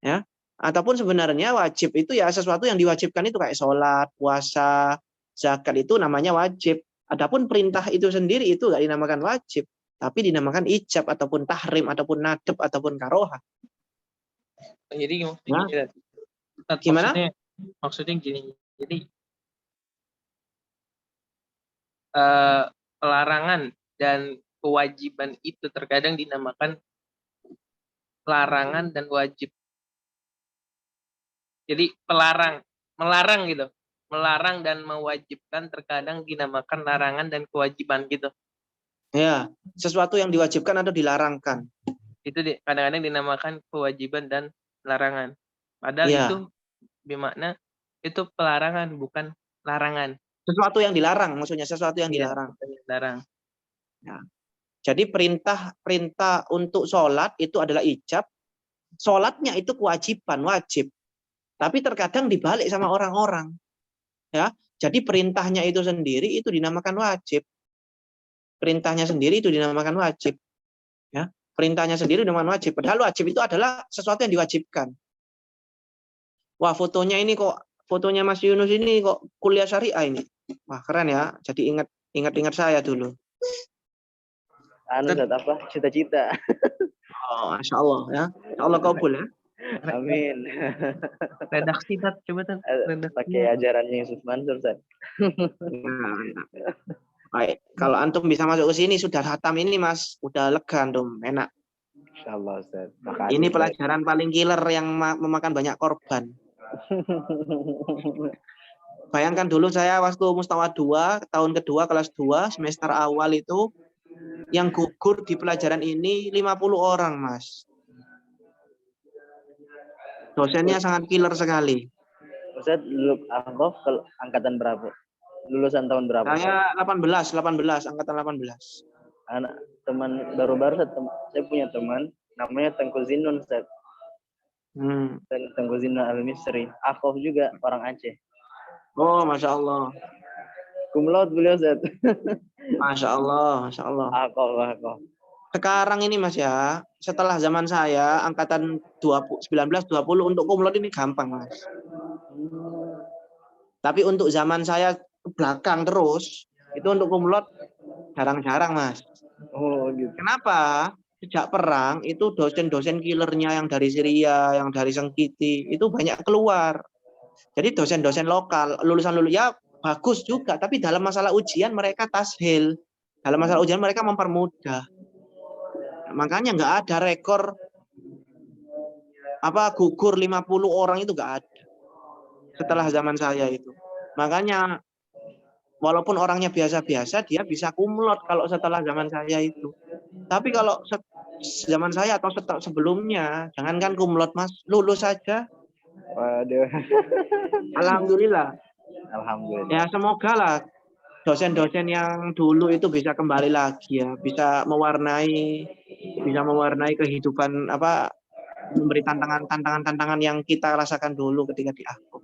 Ya, ataupun sebenarnya wajib itu ya sesuatu yang diwajibkan, itu kayak sholat, puasa, zakat, itu namanya wajib. Adapun perintah itu sendiri itu nggak dinamakan wajib, tapi dinamakan ijab ataupun tahrim ataupun nadab ataupun karoha. Jadi gimana? Maksudnya gini. Jadi pelarangan dan kewajiban itu terkadang dinamakan larangan dan wajib. Jadi melarang gitu. Melarang dan mewajibkan terkadang dinamakan larangan dan kewajiban gitu. Ya, sesuatu yang diwajibkan atau dilarangkan. Itu kadang-kadang dinamakan kewajiban dan larangan. Padahal ya, itu bermakna itu pelarangan, bukan larangan. Sesuatu yang dilarang, maksudnya sesuatu yang dilarang. Ya. Jadi perintah untuk sholat itu adalah ijab. Sholatnya itu kewajiban, wajib. Tapi terkadang dibalik sama orang-orang. Ya, jadi perintahnya itu sendiri itu dinamakan wajib. Perintahnya sendiri itu dinamakan wajib. Ya, perintahnya sendiri dinamakan wajib. Padahal wajib itu adalah sesuatu yang diwajibkan. Wah, fotonya Mas Yunus ini kok kuliah syariah ini. Wah, keren, ya. Jadi ingat saya dulu. Cita-cita. Oh, Masya Allah, ya. Insya Allah kabul, ya. Amin. Redaksi, Tat, coba, Tat. Pakai ajarannya Yusuf Mansur, Tat. Baik, kalau antum bisa masuk ke sini sudah hatam ini, Mas, udah lega antum, enak. Insyaallah, Ustaz. Ini pelajaran paling killer yang memakan banyak korban. Bayangkan dulu saya waktu Mustawa 2, tahun kedua kelas 2, semester awal itu yang gugur di pelajaran ini 50 orang, Mas. Dosennya sangat killer sekali. Ustaz dulu Ahqaf angkatan berapa? Lulusan tahun berapa? Saya 18 angkatan 18. Anak teman baru-baru saya punya teman namanya Tengku Zinun Ustaz. Tengku Zinun Al-Misri. Ahqaf juga orang Aceh. Oh, Masya Allah. Cum laude beliau Ustaz. Masya Allah, Masya Allah. Ahqaf. Sekarang ini Mas ya, setelah zaman saya angkatan 19-20 untuk cum laude ini gampang Mas. Tapi untuk zaman saya ke belakang terus, itu untuk cum laude jarang-jarang Mas. Oh gitu. Kenapa? Sejak perang itu dosen-dosen killernya yang dari Syria, yang dari Sengkiti itu banyak keluar. Jadi dosen-dosen lokal, lulusan ya bagus juga, tapi dalam masalah ujian mereka tashil. Dalam masalah ujian mereka mempermudah. Makanya nggak ada rekor gugur 50 orang itu nggak ada setelah zaman saya itu. Makanya walaupun orangnya biasa-biasa dia bisa cum laude kalau setelah zaman saya itu. Tapi kalau zaman saya atau sebelumnya jangankan cum laude Mas, lulus saja. Waduh. Alhamdulillah. Alhamdulillah. Ya semoga lah dosen-dosen yang dulu itu bisa kembali lagi ya, bisa mewarnai kehidupan memberi tantangan yang kita rasakan dulu ketika di Ahqaf.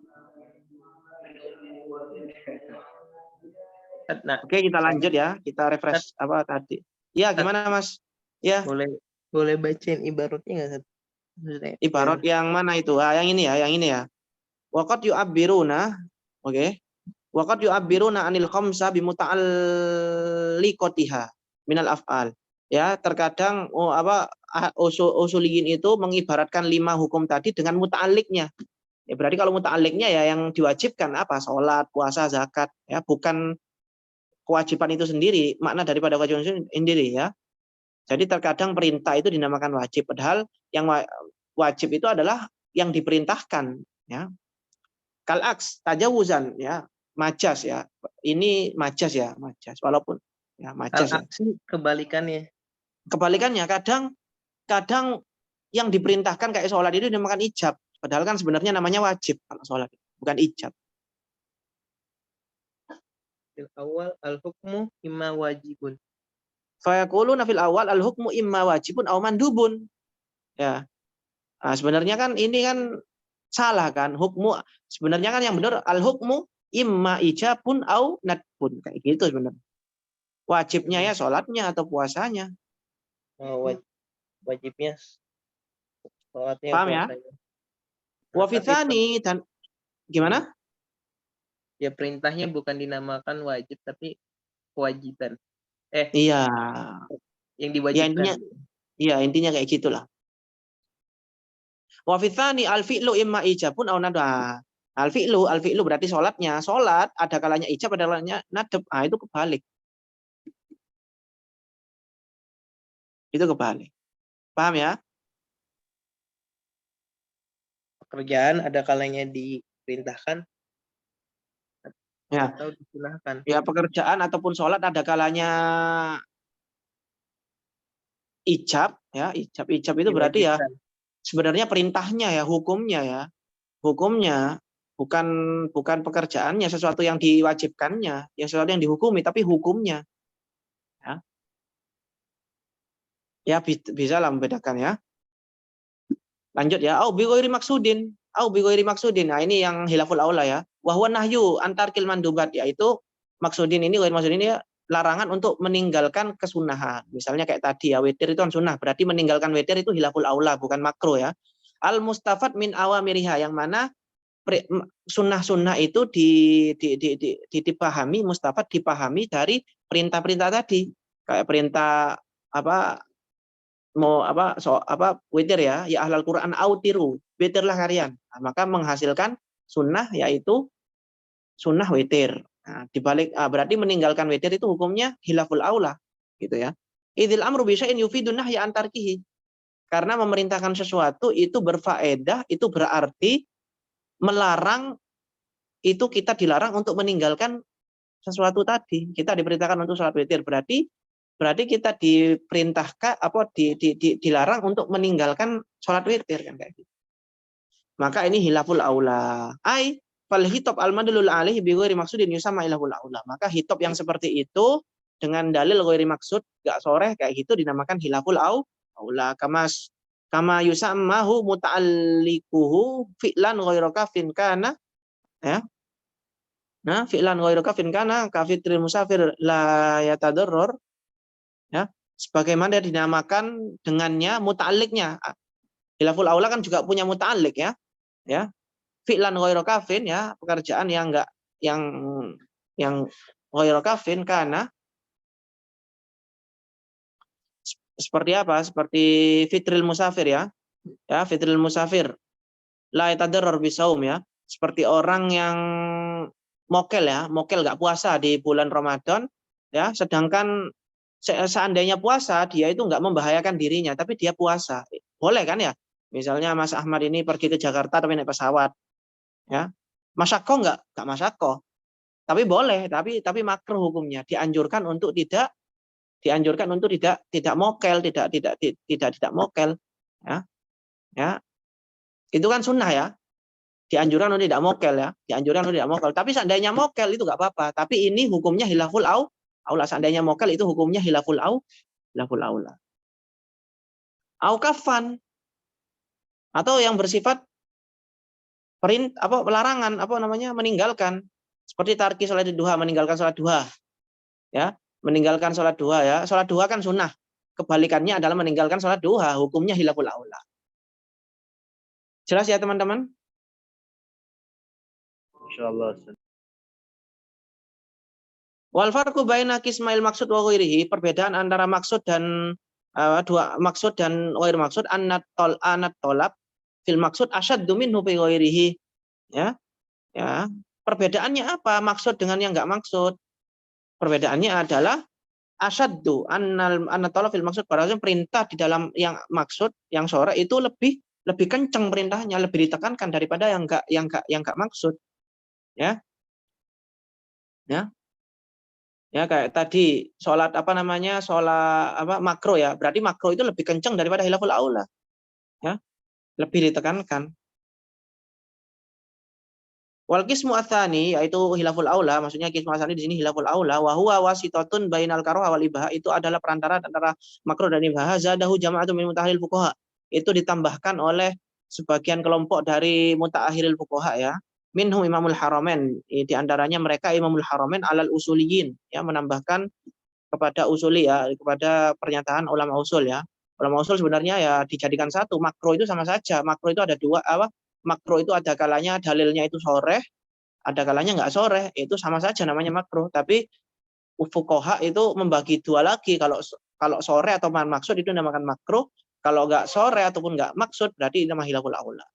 Nah, Oke, kita lanjut ya, kita refresh tadi. Ya, gimana Mas? Ya. Boleh bacain ibaratnya nggak Ustaz? Ibarat yang mana itu? Yang ini ya. Waqad yu'abbiruna, oke. Waqad yu'abbiruna anil khamsa bimuta'alliqatiha minal af'al. Ya, terkadang usuliyin itu mengibaratkan 5 hukum tadi dengan muta'alliqnya. Ya, berarti kalau muta'alliqnya ya yang diwajibkan salat, puasa, zakat, ya, bukan kewajiban itu sendiri, makna daripada kewajiban itu sendiri ya. Jadi terkadang perintah itu dinamakan wajib, padahal yang wajib itu adalah yang diperintahkan ya. Kalaks tajawuzan ya, majas ya. Ini majas ya, majas walaupun ya majas ya. Kebalikannya. Kebalikannya kadang yang diperintahkan kayak sholat itu dinamakan ijab, padahal kan sebenarnya namanya wajib kalau sholat, bukan ijab. Awal al-hukmu imma wajibun. Fayaquluna fil awal al-hukmu imma wajibun aw mandubun. Ya. Nah, sebenarnya kan ini kan salah kan, hukmu sebenarnya kan yang benar al-hukmu imma ijabun aw nadbun, kayak gitu sebenarnya. Wajibnya ya sholatnya atau puasanya. Wajibnya sholatnya, paham ya? Wa fitsani dan gimana? Ya perintahnya bukan dinamakan wajib tapi kewajiban. Iya. Yang diwajibkan. Intinya kayak gitulah. Wa fitsani al-fi'lu imma ijabun aw nadab. Al-fi'lu berarti sholatnya. Sholat ada kalanya ijab, ada kalanya nadab. Itu kebalik. Itu kebalik. Paham ya? Pekerjaan ada kalanya diperintahkan ya. Atau disilahkan. Ya, pekerjaan ataupun sholat ada kalanya ijab ya. Ijab itu berarti ya sebenarnya perintahnya ya, hukumnya bukan pekerjaannya, sesuatu yang diwajibkannya, ya sesuatu yang dihukumi, tapi hukumnya ya bisa lah membedakan ya. Lanjut ya. Au bi ghairi maksudin. Nah, ini yang hilaful aula ya. Wa huwa nahyu antarkil mandubat, yaitu maksudin ini ya larangan untuk meninggalkan kesunahan. Misalnya kayak tadi ya, witir itu kan sunnah, berarti meninggalkan witir itu hilaful aula, bukan makro ya. Al mustafad min awamiriha, yang mana sunnah-sunnah itu dipahami, mustafad dipahami dari perintah-perintah tadi. Kayak perintah witir ya ahlal Quran autiru, witirlah kalian. Nah, maka menghasilkan sunnah yaitu sunnah witir. Nah, dibalik berarti meninggalkan witir itu hukumnya hilaful aula gitu ya. Idzil amru bi syai'in yufidun nahya an tarkihi. Karena memerintahkan sesuatu itu berfaedah, itu berarti melarang, itu kita dilarang untuk meninggalkan sesuatu tadi. Kita diperintahkan untuk sholat witir, berarti kita diperintahkan dilarang untuk meninggalkan sholat witir kan kayak gitu. Maka ini hilaful aula. fal hitop al-madlul alaihi bi ghairi maksudin yusamma ilahul aula. Maka hitop yang seperti itu dengan dalil ghairi maksud, enggak soreh kayak gitu dinamakan hilaful aula. Kama yusammahu muta'allikuhu fi'lan ghairu kafin kana, ya. Nah, fi'lan ghairu kafin kana ka fitril musafir la yatadarrar, ya. Sebagaimana dinamakan dengannya muta'alliknya. Hilaful aula kan juga punya muta'allik, ya. Ya. Fi'lan ghairu kafin, ya, pekerjaan yang enggak yang ghairu kafin karena seperti apa? Seperti fitril musafir, ya. Ya, fitril musafir la yatadarrar bisaum, ya. Seperti orang yang mokel, ya, mokel enggak puasa di bulan Ramadan, ya, sedangkan seandainya puasa dia itu enggak membahayakan dirinya tapi dia puasa. Boleh kan, ya? Misalnya Mas Ahmad ini pergi ke Jakarta tapi naik pesawat, ya. Masyakkoh enggak masyakkoh. Tapi boleh, tapi makruh hukumnya. Dianjurkan untuk tidak mokel, tidak mokel, ya. Ya. Itu kan sunnah, ya. Dianjurkan untuk tidak mokel, ya. Dianjurkan untuk tidak mokel. Tapi seandainya mokel itu enggak apa-apa. Tapi ini hukumnya hilaful aula. Seandainya mokel itu hukumnya hilaful aula. Au kafan, atau yang bersifat larangan, meninggalkan. Seperti tarki salat duha, meninggalkan salat duha. Ya, meninggalkan salat duha, ya. Salat duha kan sunnah. Kebalikannya adalah meninggalkan salat duha, hukumnya hilaful aula. Jelas ya, teman-teman? Insyaallah. Wal farqu baina qismail maksud wa ghairihi, perbedaan antara maksud dan dua maksud dan ghair maksud, anat tolab fil maksud asyaddu minhu fi ghairihi. Ya. Ya. Perbedaannya apa? Maksud dengan yang enggak maksud. Perbedaannya adalah asyaddu annat tolab fil maksud, padahal perintah di dalam yang maksud, yang sore itu lebih kencang perintahnya, lebih ditekankan daripada yang enggak maksud. Ya. Ya. Ya, kayak tadi sholat makro, ya. Berarti makro itu lebih kencang daripada hilaful aula. Ya. Lebih ditekankan. Wal qismu atsani, yaitu hilaful aula, maksudnya qismu atsani di sini hilaful aula, wa huwa wasitatun bainal karaha wal ibaha, itu adalah perantara antara makruh dan ibaha, zadahu jama'atun min mutaahhiril fuqaha. Itu ditambahkan oleh sebagian kelompok dari mutaakhiril fuqaha, ya. Minhum Imamul Haramain, di antaranya mereka Imamul Haramain alal usuliyin, ya, menambahkan kepada usuli, ya, kepada pernyataan ulama usul, ya. Ulama usul sebenarnya ya dijadikan satu, makro itu sama saja. Makro itu ada dua, makro itu ada kalanya dalilnya itu soreh, ada kalanya enggak soreh, itu sama saja namanya makro. Tapi fuqaha itu membagi dua lagi, kalau soreh atau maksud itu dinamakan makro, kalau enggak soreh ataupun enggak maksud berarti itu namanya hilaful aula.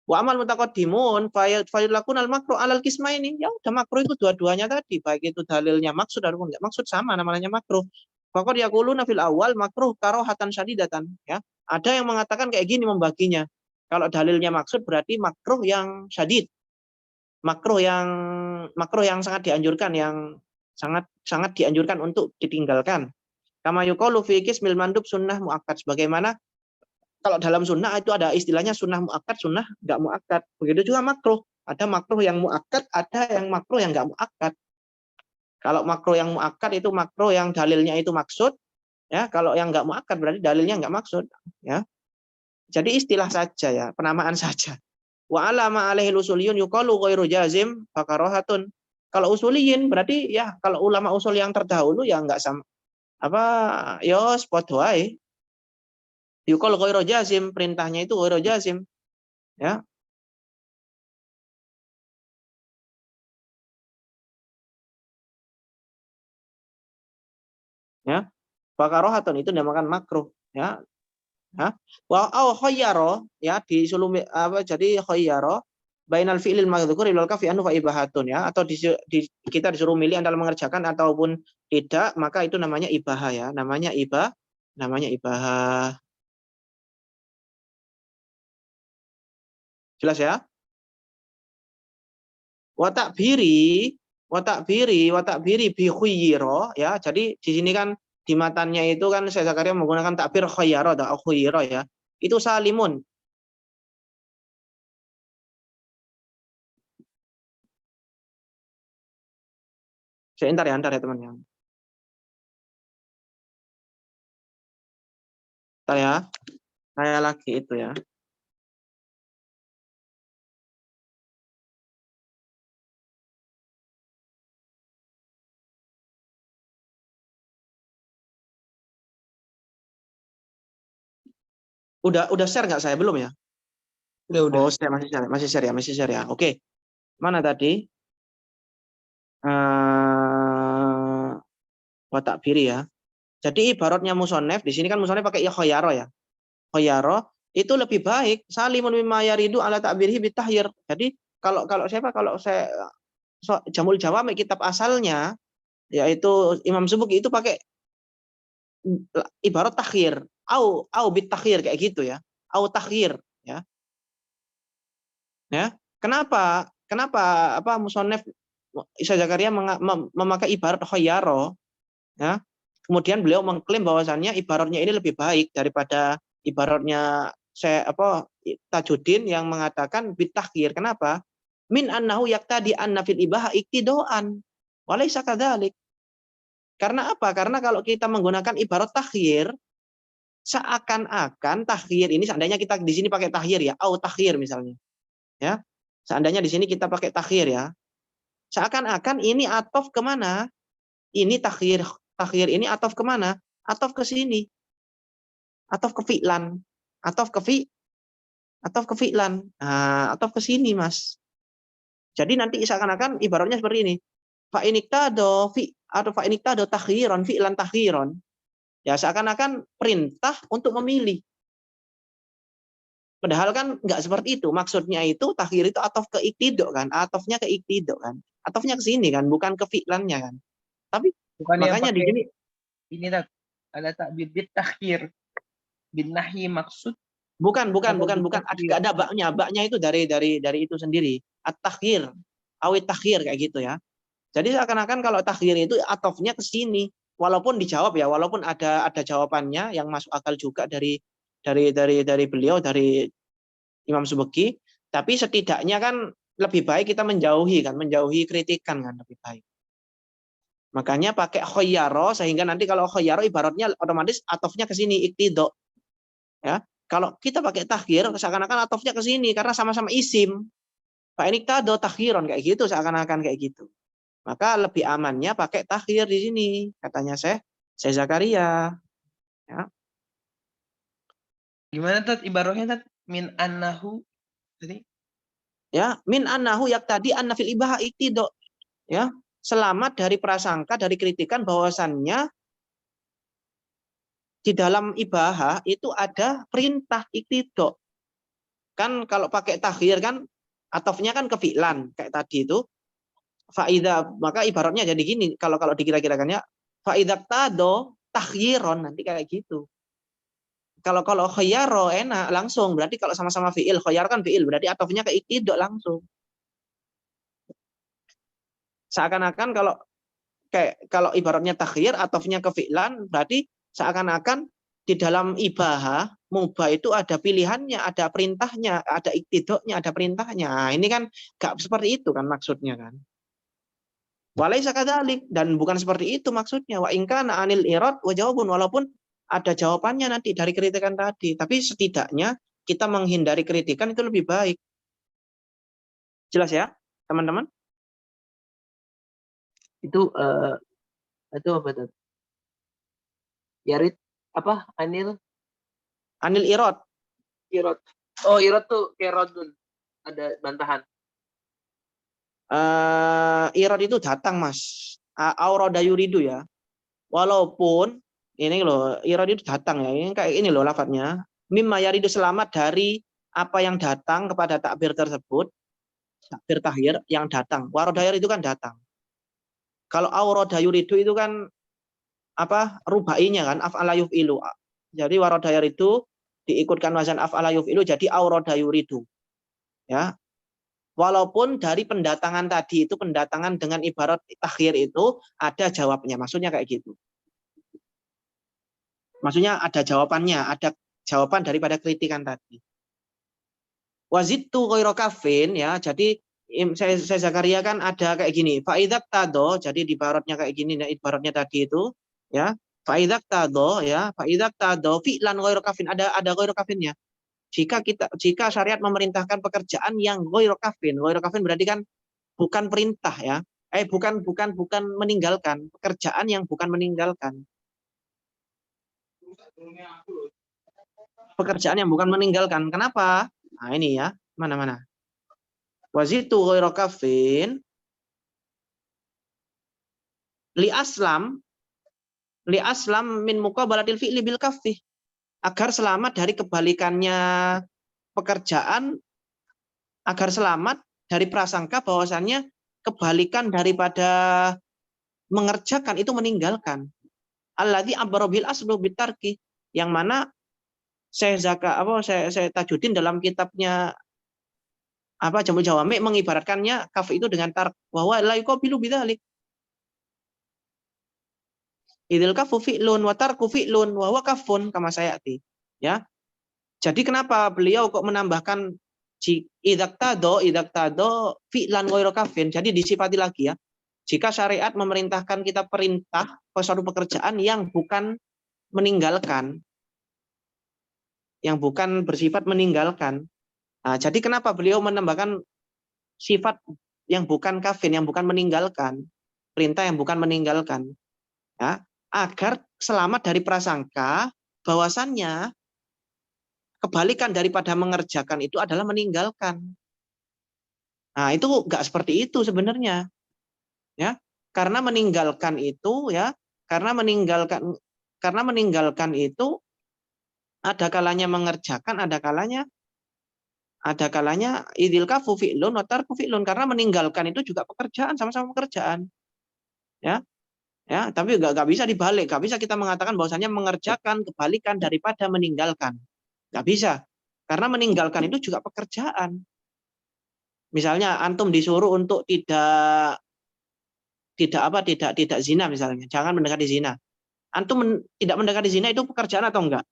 Wa amal mutaqaddimun fayulakun al makro alal kisma ini, ya udah makro itu dua-duanya tadi, baik itu dalilnya maksud ataupun enggak maksud sama namanya makro. Faqad yaquluna fil awal makruh karohatan syadidatan, ya. Ada yang mengatakan kayak gini membaginya. Kalau dalilnya maksud berarti makruh yang syadid. Makruh yang sangat dianjurkan, yang sangat dianjurkan untuk ditinggalkan. Kama yuqalu fi qismil mandub sunnah muakkad, sebagaimana kalau dalam sunnah itu ada istilahnya sunnah muakkad, sunnah enggak muakkad. Begitu juga makruh. Ada makruh yang muakkad, ada yang makruh yang enggak muakkad. Kalau makruh yang muakkad itu makruh yang dalilnya itu maksud, ya. Kalau yang enggak muakkad berarti dalilnya enggak maksud, ya. Jadi istilah saja, ya, penamaan saja. Wa alama alaihi usuliyun yuqalu ghairu jazim fakarohatun. Kalau usuliyin berarti, ya, kalau ulama usul yang terdahulu ya enggak sama ya padha wae. Yuqalu ghairu jazim, perintahnya itu ghairu jazim, ya. Ya. Fakarohatun itu dinamakan makruh, ya. Wa au khayyara, ya, disulumi jadi khayyara bainal fi'lil madzukur ilal kafi anhu fa ibahatun, ya, atau kita disuruh milih antara mengerjakan ataupun tidak, maka itu namanya ibahah, ya, namanya ibahah. Jelas, ya? Wa takbiri bi khayyira, ya. Jadi di sini kan di matannya itu kan Syekh Zakaria menggunakan takbir khayyara atau khayyira, ya. Itu salimun. Sebentar ya teman-teman. Bentar ya. Saya lagi itu ya. Udah share nggak saya? Belum ya? Udah. Oh, saya masih share ya. Oke. Mana tadi? Watak biri ya. Jadi ibaratnya musonef, di sini kan musonef pakai ya khoyaro ya. Khoyaro itu lebih baik salimun mimma yaridu ala ta'birihi bitahyir. Jadi kalau saya Jamul Jawami kitab asalnya yaitu Imam Subuki itu pakai ibarat takhir, au bit takhir kayak gitu ya. Au takhir ya. Ya. Kenapa apa musonef Isa Zakaria memakai ibarat khoyaro ya. Kemudian beliau mengklaim bahwasannya ibaratnya ini lebih baik daripada ibaratnya Tajuddin yang mengatakan bitakhir. Kenapa? Min annahu yaktadi anna fil ibaha iktidoan. Walaysa kadzalik. Karena apa? Karena kalau kita menggunakan ibarat takhir, seakan-akan takhir ini seandainya kita di sini pakai takhir ya, au takhir misalnya. Ya. Seandainya di sini kita pakai takhir ya. Seakan-akan ini atof kemana? Ini takhir ini atof kemana? Atof ke sini. Atof ke fi'lan. Atof ke fi'lan. Nah, atof ke sini, Mas. Jadi nanti seakan-akan ibaratnya seperti ini. Fa'iniktado takhiron fi'lan takhiron. Ya seakan-akan perintah untuk memilih. Padahal kan nggak seperti itu. Maksudnya itu takhir itu atof ke iktidok kan. Atofnya ke iktidok kan. Atofnya ke sini kan, bukan ke fi'lannya kan. Tapi Bukan makanya di sini ini ada takbir bit takhir. Bin nahi maksud bukan ada baknya. Baknya itu dari itu sendiri. At-takhir, awit takhir kayak gitu ya. Jadi seakan-akan kalau takhir itu atofnya ke sini. Walaupun dijawab ya, walaupun ada jawabannya yang masuk akal juga dari beliau, dari Imam Subeki, tapi setidaknya kan lebih baik kita menjauhi kritikan kan lebih baik. Makanya pakai khoyaro sehingga nanti kalau khoyaro ibaratnya otomatis atofnya ke sini iktidok. Ya. Kalau kita pakai takhir seakan-akan atofnya ke sini karena sama-sama isim. Pak ini tado takhiron kayak gitu seakan-akan kayak gitu. Maka lebih amannya pakai takhir di sini, katanya Syekh Zakaria. Ya. Gimana Tat ibaratnya Tat? Min annahu tadi? Ya, min annahu yaktadi anna fil ibaha iktido. Ya, selamat dari prasangka, dari kritikan bahwasannya di dalam ibaha itu ada perintah iktido. Kan kalau pakai takhir kan atofnya kan ke fi'lan kayak tadi itu. Faida, maka ibaratnya jadi gini kalau dikira-kirakannya faida tado takhyiron nanti kayak gitu. Kalau khayaro enak langsung, berarti kalau sama-sama fiil, khayar kan fiil, berarti atofnya ke iktidok langsung. Seakan-akan kalau ibaratnya takhyir atofnya ke fi'lan, berarti seakan-akan di dalam ibahah mubah itu ada pilihannya, ada perintahnya, ada iktidoknya, ada perintahnya. Nah, ini kan gak seperti itu kan maksudnya kan. Walaisa kadzalik, dan bukan seperti itu maksudnya. Wa in kana anil irad wa jawabun, walaupun ada jawabannya nanti dari kritikan tadi, tapi setidaknya kita menghindari kritikan itu lebih baik. Jelas ya, teman-teman? Itu apa tuh? Yarid apa? Anil irad. irad. Oh, irad tuh kayak rodun. Ada bantahan. Irad itu datang, Mas. Aurada yuridu ya. Walaupun ini loh, irad itu datang ya. Ini kayak ini loh lafadznya. Mimma yaridu, selamat dari apa yang datang kepada takbir tersebut. Takbir tahyir yang datang. Warodayar itu kan datang. Kalau aurada yuridu itu kan apa? Rubainya kan af'ala yuf'ilu. Jadi warodayar itu diikutkan wazan af'ala yuf'ilu jadi aurada yuridu. Ya. Walaupun dari pendatangan tadi itu pendatangan dengan ibarat takhir itu ada jawabnya, maksudnya kayak gitu. Maksudnya ada jawabannya, ada jawaban daripada kritikan tadi. Wazidtu ghairu kafin ya, jadi saya Zakaria kan ada kayak gini. Fa'idzak tado, jadi di ibaratnya kayak gini, nah ibaratnya tadi itu, ya. Fa'idzak tado, ya. Fa'idzak tado, fi'lan ghairu kafin, ada ghairu kafinnya. Jika syariat memerintahkan pekerjaan yang ghairu kafin berarti kan bukan perintah ya. Bukan meninggalkan, pekerjaan yang bukan meninggalkan. Pekerjaan yang bukan meninggalkan. Kenapa? Nah, ini ya. Mana-mana. Wazitu ghairu kafin li aslam min muqabalatil fi'li bil kaffi, agar selamat dari kebalikannya pekerjaan, agar selamat dari prasangka bahwasannya kebalikan daripada mengerjakan itu meninggalkan. Alladzi abbara bil aslu bitarki, yang mana saya Tajuddin dalam kitabnya Jamul Jawami mengibaratkannya kaf itu dengan tark, bahwa la yuqabilu bidzalik. Idil kafu fi'lun wa tarku fi'lun wa huwa kafun kama sayati. Ya. Jadi kenapa beliau kok menambahkan idzak tado fi'lan ghairu kafin. Jadi disifati lagi ya. Jika syariat memerintahkan kita perintah suatu pekerjaan yang bukan meninggalkan, yang bukan bersifat meninggalkan. Nah, jadi kenapa beliau menambahkan sifat yang bukan kafin, yang bukan meninggalkan, perintah yang bukan meninggalkan, ya, agar selamat dari prasangka bahwasannya kebalikan daripada mengerjakan itu adalah meninggalkan. Nah, itu enggak seperti itu sebenarnya. Ya. Karena meninggalkan itu ya, karena meninggalkan itu ada kalanya mengerjakan, ada kalanya idil kafu fi'lun wa tarku fi'lun, karena meninggalkan itu juga pekerjaan, sama-sama pekerjaan. Ya. Ya, tapi enggak bisa dibalik, enggak bisa kita mengatakan bahwasannya mengerjakan kebalikan daripada meninggalkan. Enggak bisa. Karena meninggalkan itu juga pekerjaan. Misalnya antum disuruh untuk tidak zina misalnya, jangan mendekati zina. Antum tidak mendekati zina itu pekerjaan atau enggak?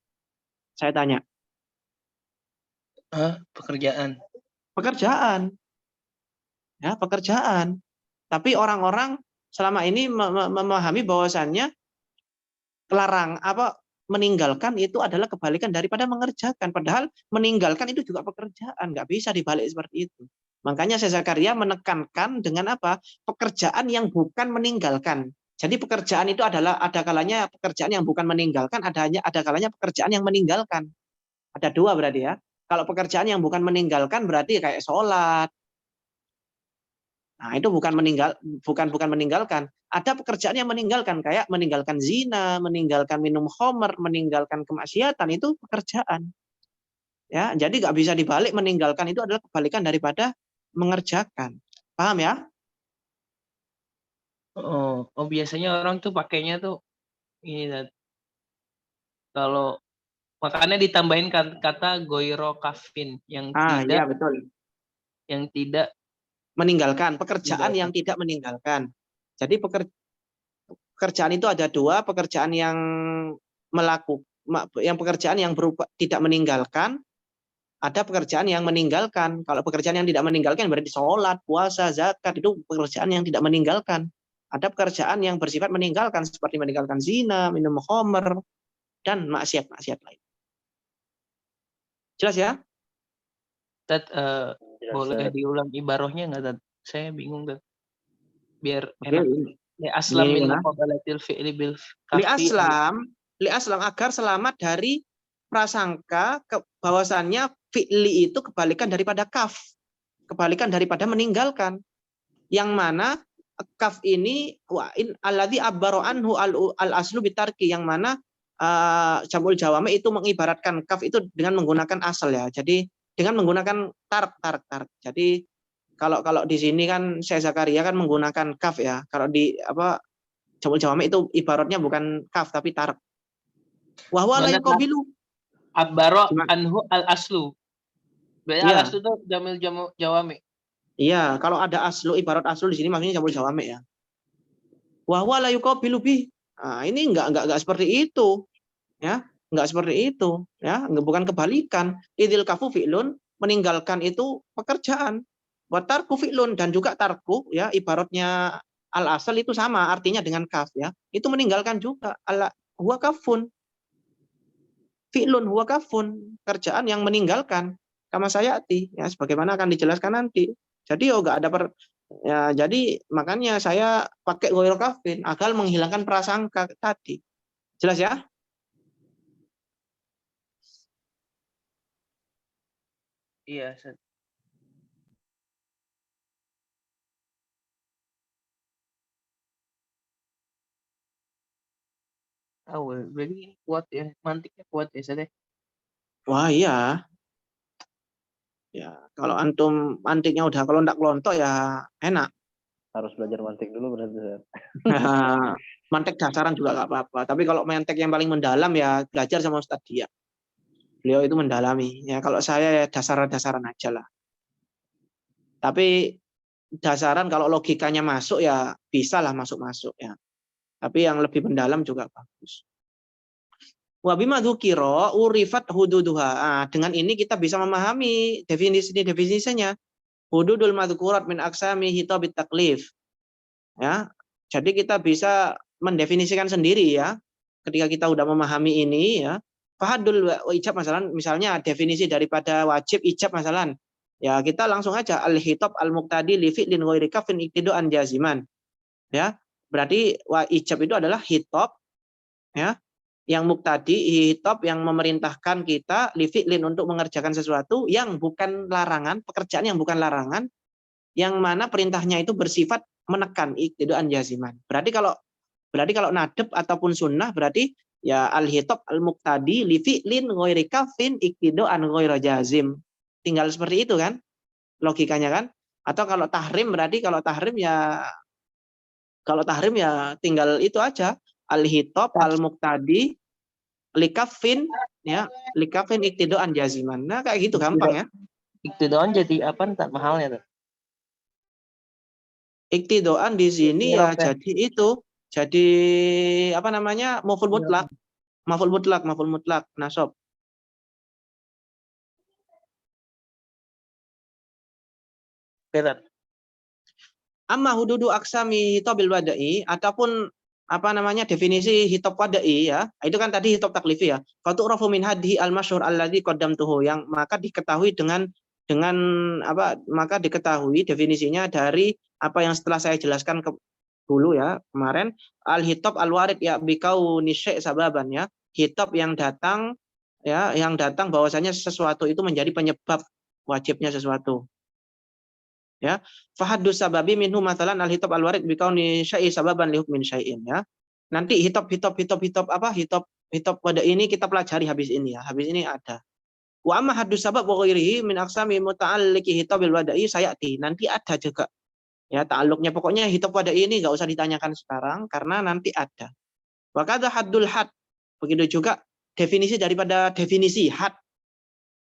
Saya tanya. Pekerjaan. Pekerjaan. Ya, pekerjaan. Tapi orang-orang selama ini memahami bahwasannya meninggalkan itu adalah kebalikan daripada mengerjakan. Padahal meninggalkan itu juga pekerjaan, nggak bisa dibalik seperti itu. Makanya saya Zakaria menekankan dengan apa? Pekerjaan yang bukan meninggalkan. Jadi pekerjaan itu adalah ada kalanya pekerjaan yang bukan meninggalkan, ada kalanya pekerjaan yang meninggalkan. Ada dua berarti ya. Kalau pekerjaan yang bukan meninggalkan berarti kayak sholat. Nah, itu bukan meninggalkan. Ada pekerjaan yang meninggalkan, kayak meninggalkan zina, meninggalkan minum khamr, meninggalkan kemaksiatan, itu pekerjaan. Ya, jadi nggak bisa dibalik, meninggalkan itu adalah kebalikan daripada mengerjakan. Paham ya? Oh, biasanya orang tuh pakainya tuh ini, kalau makanya ditambahin kata goiro kafin yang Iya betul. yang tidak Meninggalkan, pekerjaan yang tidak meninggalkan. Jadi pekerjaan itu ada dua, pekerjaan yang pekerjaan yang berupa tidak meninggalkan, ada pekerjaan yang meninggalkan. Kalau pekerjaan yang tidak meninggalkan berarti sholat, puasa, zakat, itu pekerjaan yang tidak meninggalkan. Ada pekerjaan yang bersifat meninggalkan seperti meninggalkan zina, minum khamr, dan maksiat-maksiat lain. Jelas ya? Boleh diulang ibarohnya nggak, Tad? Saya bingung, Tad. Biar Oke, enak. Li aslam ini min ya. muqabalatil fi'li bil Li kafi. aslam agar selamat dari prasangka bahwasannya fi'li itu kebalikan daripada kaf. Kebalikan daripada meninggalkan. Yang mana kaf ini alladzi abbara anhu al aslu bitarki, yang mana Jamul Jawami itu mengibaratkan kaf itu dengan menggunakan asal ya. Jadi dengan menggunakan tark. Jadi kalau di sini kan saya Zakaria kan menggunakan kaf ya. Kalau di Jamul Jawami itu ibaratnya bukan kaf tapi tark. Wa huwa la yuqabilu. Abbara anhu al aslu. Berarti al Iya. aslu itu Jamul Jawami. Iya, kalau ada aslu, ibarat aslu di sini maksudnya Jamul Jawami ya. Wa huwa la yuqabilu bi. Nah, ini enggak seperti itu. Ya, enggak seperti itu, ya, bukan kebalikan. Idil kafu fi'lun, meninggalkan itu pekerjaan. Wa tarku fi'lun, dan juga tarku ya ibaratnya al asal itu sama artinya dengan kaf ya. Itu meninggalkan juga. Ala huwa kafun. Fi'lun huwa kafun, kerjaan yang meninggalkan. Kama sayati ya, sebagaimana akan dijelaskan nanti. Jadi enggak ada ya, jadi makanya saya pakai ghairu kafin agar menghilangkan prasangka tadi. Jelas ya? Iya, Ustaz. Oh, berarti ini kuat ya, mantiknya kuat ya, Ustaz ya. Wah iya. Ya, kalau antum mantiknya udah kalau ndak kelontok ya enak. Harus belajar mantik dulu berarti, Ustaz. Mantek dasaran juga nggak apa-apa. Tapi kalau mantek yang paling mendalam ya belajar sama Ustadz dia. Beliau itu mendalami. Ya kalau saya ya dasaran-dasaran aja lah. Tapi dasaran kalau logikanya masuk ya bisa lah masuk-masuk ya. Tapi yang lebih mendalam juga bagus. Wa bima dzukira urifat hududuha. Dengan ini kita bisa memahami definisinya. Hududul madzkurat min aqsami hitabit taklif. Ya. Jadi kita bisa mendefinisikan sendiri ya. Ketika kita udah memahami ini ya. Fahadul ijab misalnya definisi daripada wajib ijab masalan. Ya, kita langsung aja al-hitab al-muqtadi li fi'lin ghairi kafin iktidu'an jaziman. Ya. Berarti ijab itu adalah hitab ya, yang muqtadi, hitab yang memerintahkan kita li fi'lin untuk mengerjakan sesuatu yang bukan larangan, pekerjaan yang bukan larangan, yang mana perintahnya itu bersifat menekan iktidu'an jaziman. Berarti kalau nadab ataupun sunnah berarti ya al-hitab al-muqtadi li fi'lin ghairi kafin iktidu'an ghaira jazim. Tinggal seperti itu kan logikanya kan. Atau kalau tahrim berarti kalau tahrim ya tinggal itu aja al-hitab al-muqtadi likafin ya likafin iktidu'an jaziman. Nah kayak gitu gampang ya. Iktidoan jadi apa ntar mahalnya tuh? Iktidoan di sini ya jadi apa namanya maf'ul mutlak nasab. Berat. Amma hududu aksami hitabil wada'i ataupun apa namanya definisi hitab wada'i ya. Itu kan tadi hitab taklifi ya. Fatu'rafu min hadhi al-masyhur alladzi qaddamtuhu, yang maka diketahui dengan apa, maka diketahui definisinya dari apa yang setelah saya jelaskan dulu ya kemarin, al-hitab al-warid ya bikau nisyai sababan ya. Hitab yang datang ya, yang datang bahwasanya sesuatu itu menjadi penyebab wajibnya sesuatu. Ya, fahaddu sababi minhu mathalan al-hitab al-warid bikauni syai'i sababan li hukmin syai'in ya. Nanti hitab pada ini kita pelajari habis ini ya. Habis ini ada. Wa amma haddu sabab wa ghairihi min aqsami muta'alliqi hitabil wada'i sayati. Nanti ada juga. Ya, ta'alluqnya pokoknya hitab wada'i ini enggak usah ditanyakan sekarang karena nanti ada. Wa kadza haddul had. Begitu juga definisi daripada definisi had.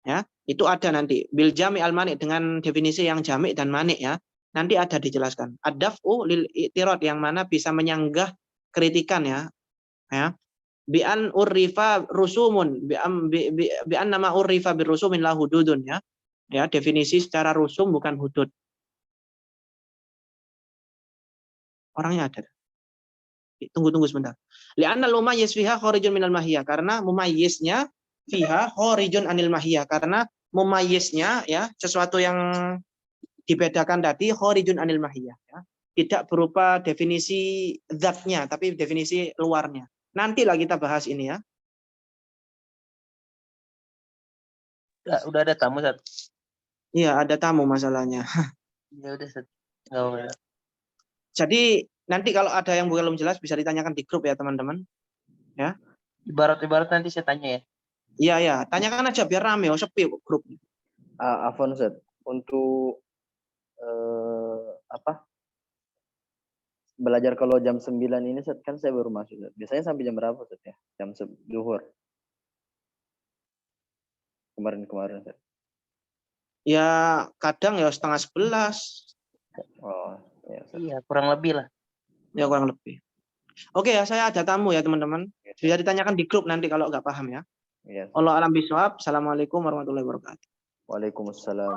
Ya, itu ada nanti bil jami' al mani' dengan definisi yang jami' dan mani' ya. Nanti ada dijelaskan. Ad-daf'u lil i'tirad yang mana bisa menyanggah kritikan ya. Ya. Bi an urrifa rusumun bi an nama urrifa birusumin la hududun ya. Ya, definisi secara rusum bukan hudud. Orangnya ada. Tunggu sebentar. Li'anna al-mumayyiz fiha kharijun minal mahiyah, karena mumayyiznya fiha kharijun anil mahiyah, karena mumayyiznya ya sesuatu yang dibedakan tadi kharijun anil mahiyah ya. Tidak berupa definisi zatnya tapi definisi luarnya. Nantilah kita bahas ini ya. Udah ada tamu, Sat. Iya, ada tamu masalahnya. Ya udah, Sat. Oh, jadi nanti kalau ada yang belum jelas bisa ditanyakan di grup ya teman-teman. Ya. Ibarat nanti saya tanya ya. Iya ya, tanyakan aja biar rame, sepi grup. Afwan, Ustaz, untuk apa? Belajar kalau jam 9 ini, Ustaz, kan saya baru masuk, Ustaz. Biasanya sampai jam berapa, Ustaz ya? Jam zuhur. Kemarin, Ustaz. Ya, kadang ya 10:30. Oh, ya, Ustaz. Iya, kurang lebih lah. Ya, kurang lebih. Oke ya, saya ada tamu ya teman-teman. Bisa ditanyakan di grup nanti kalau nggak paham ya. Iya. Allah alam bisawab. Assalamualaikum warahmatullahi wabarakatuh. Waalaikumsalam.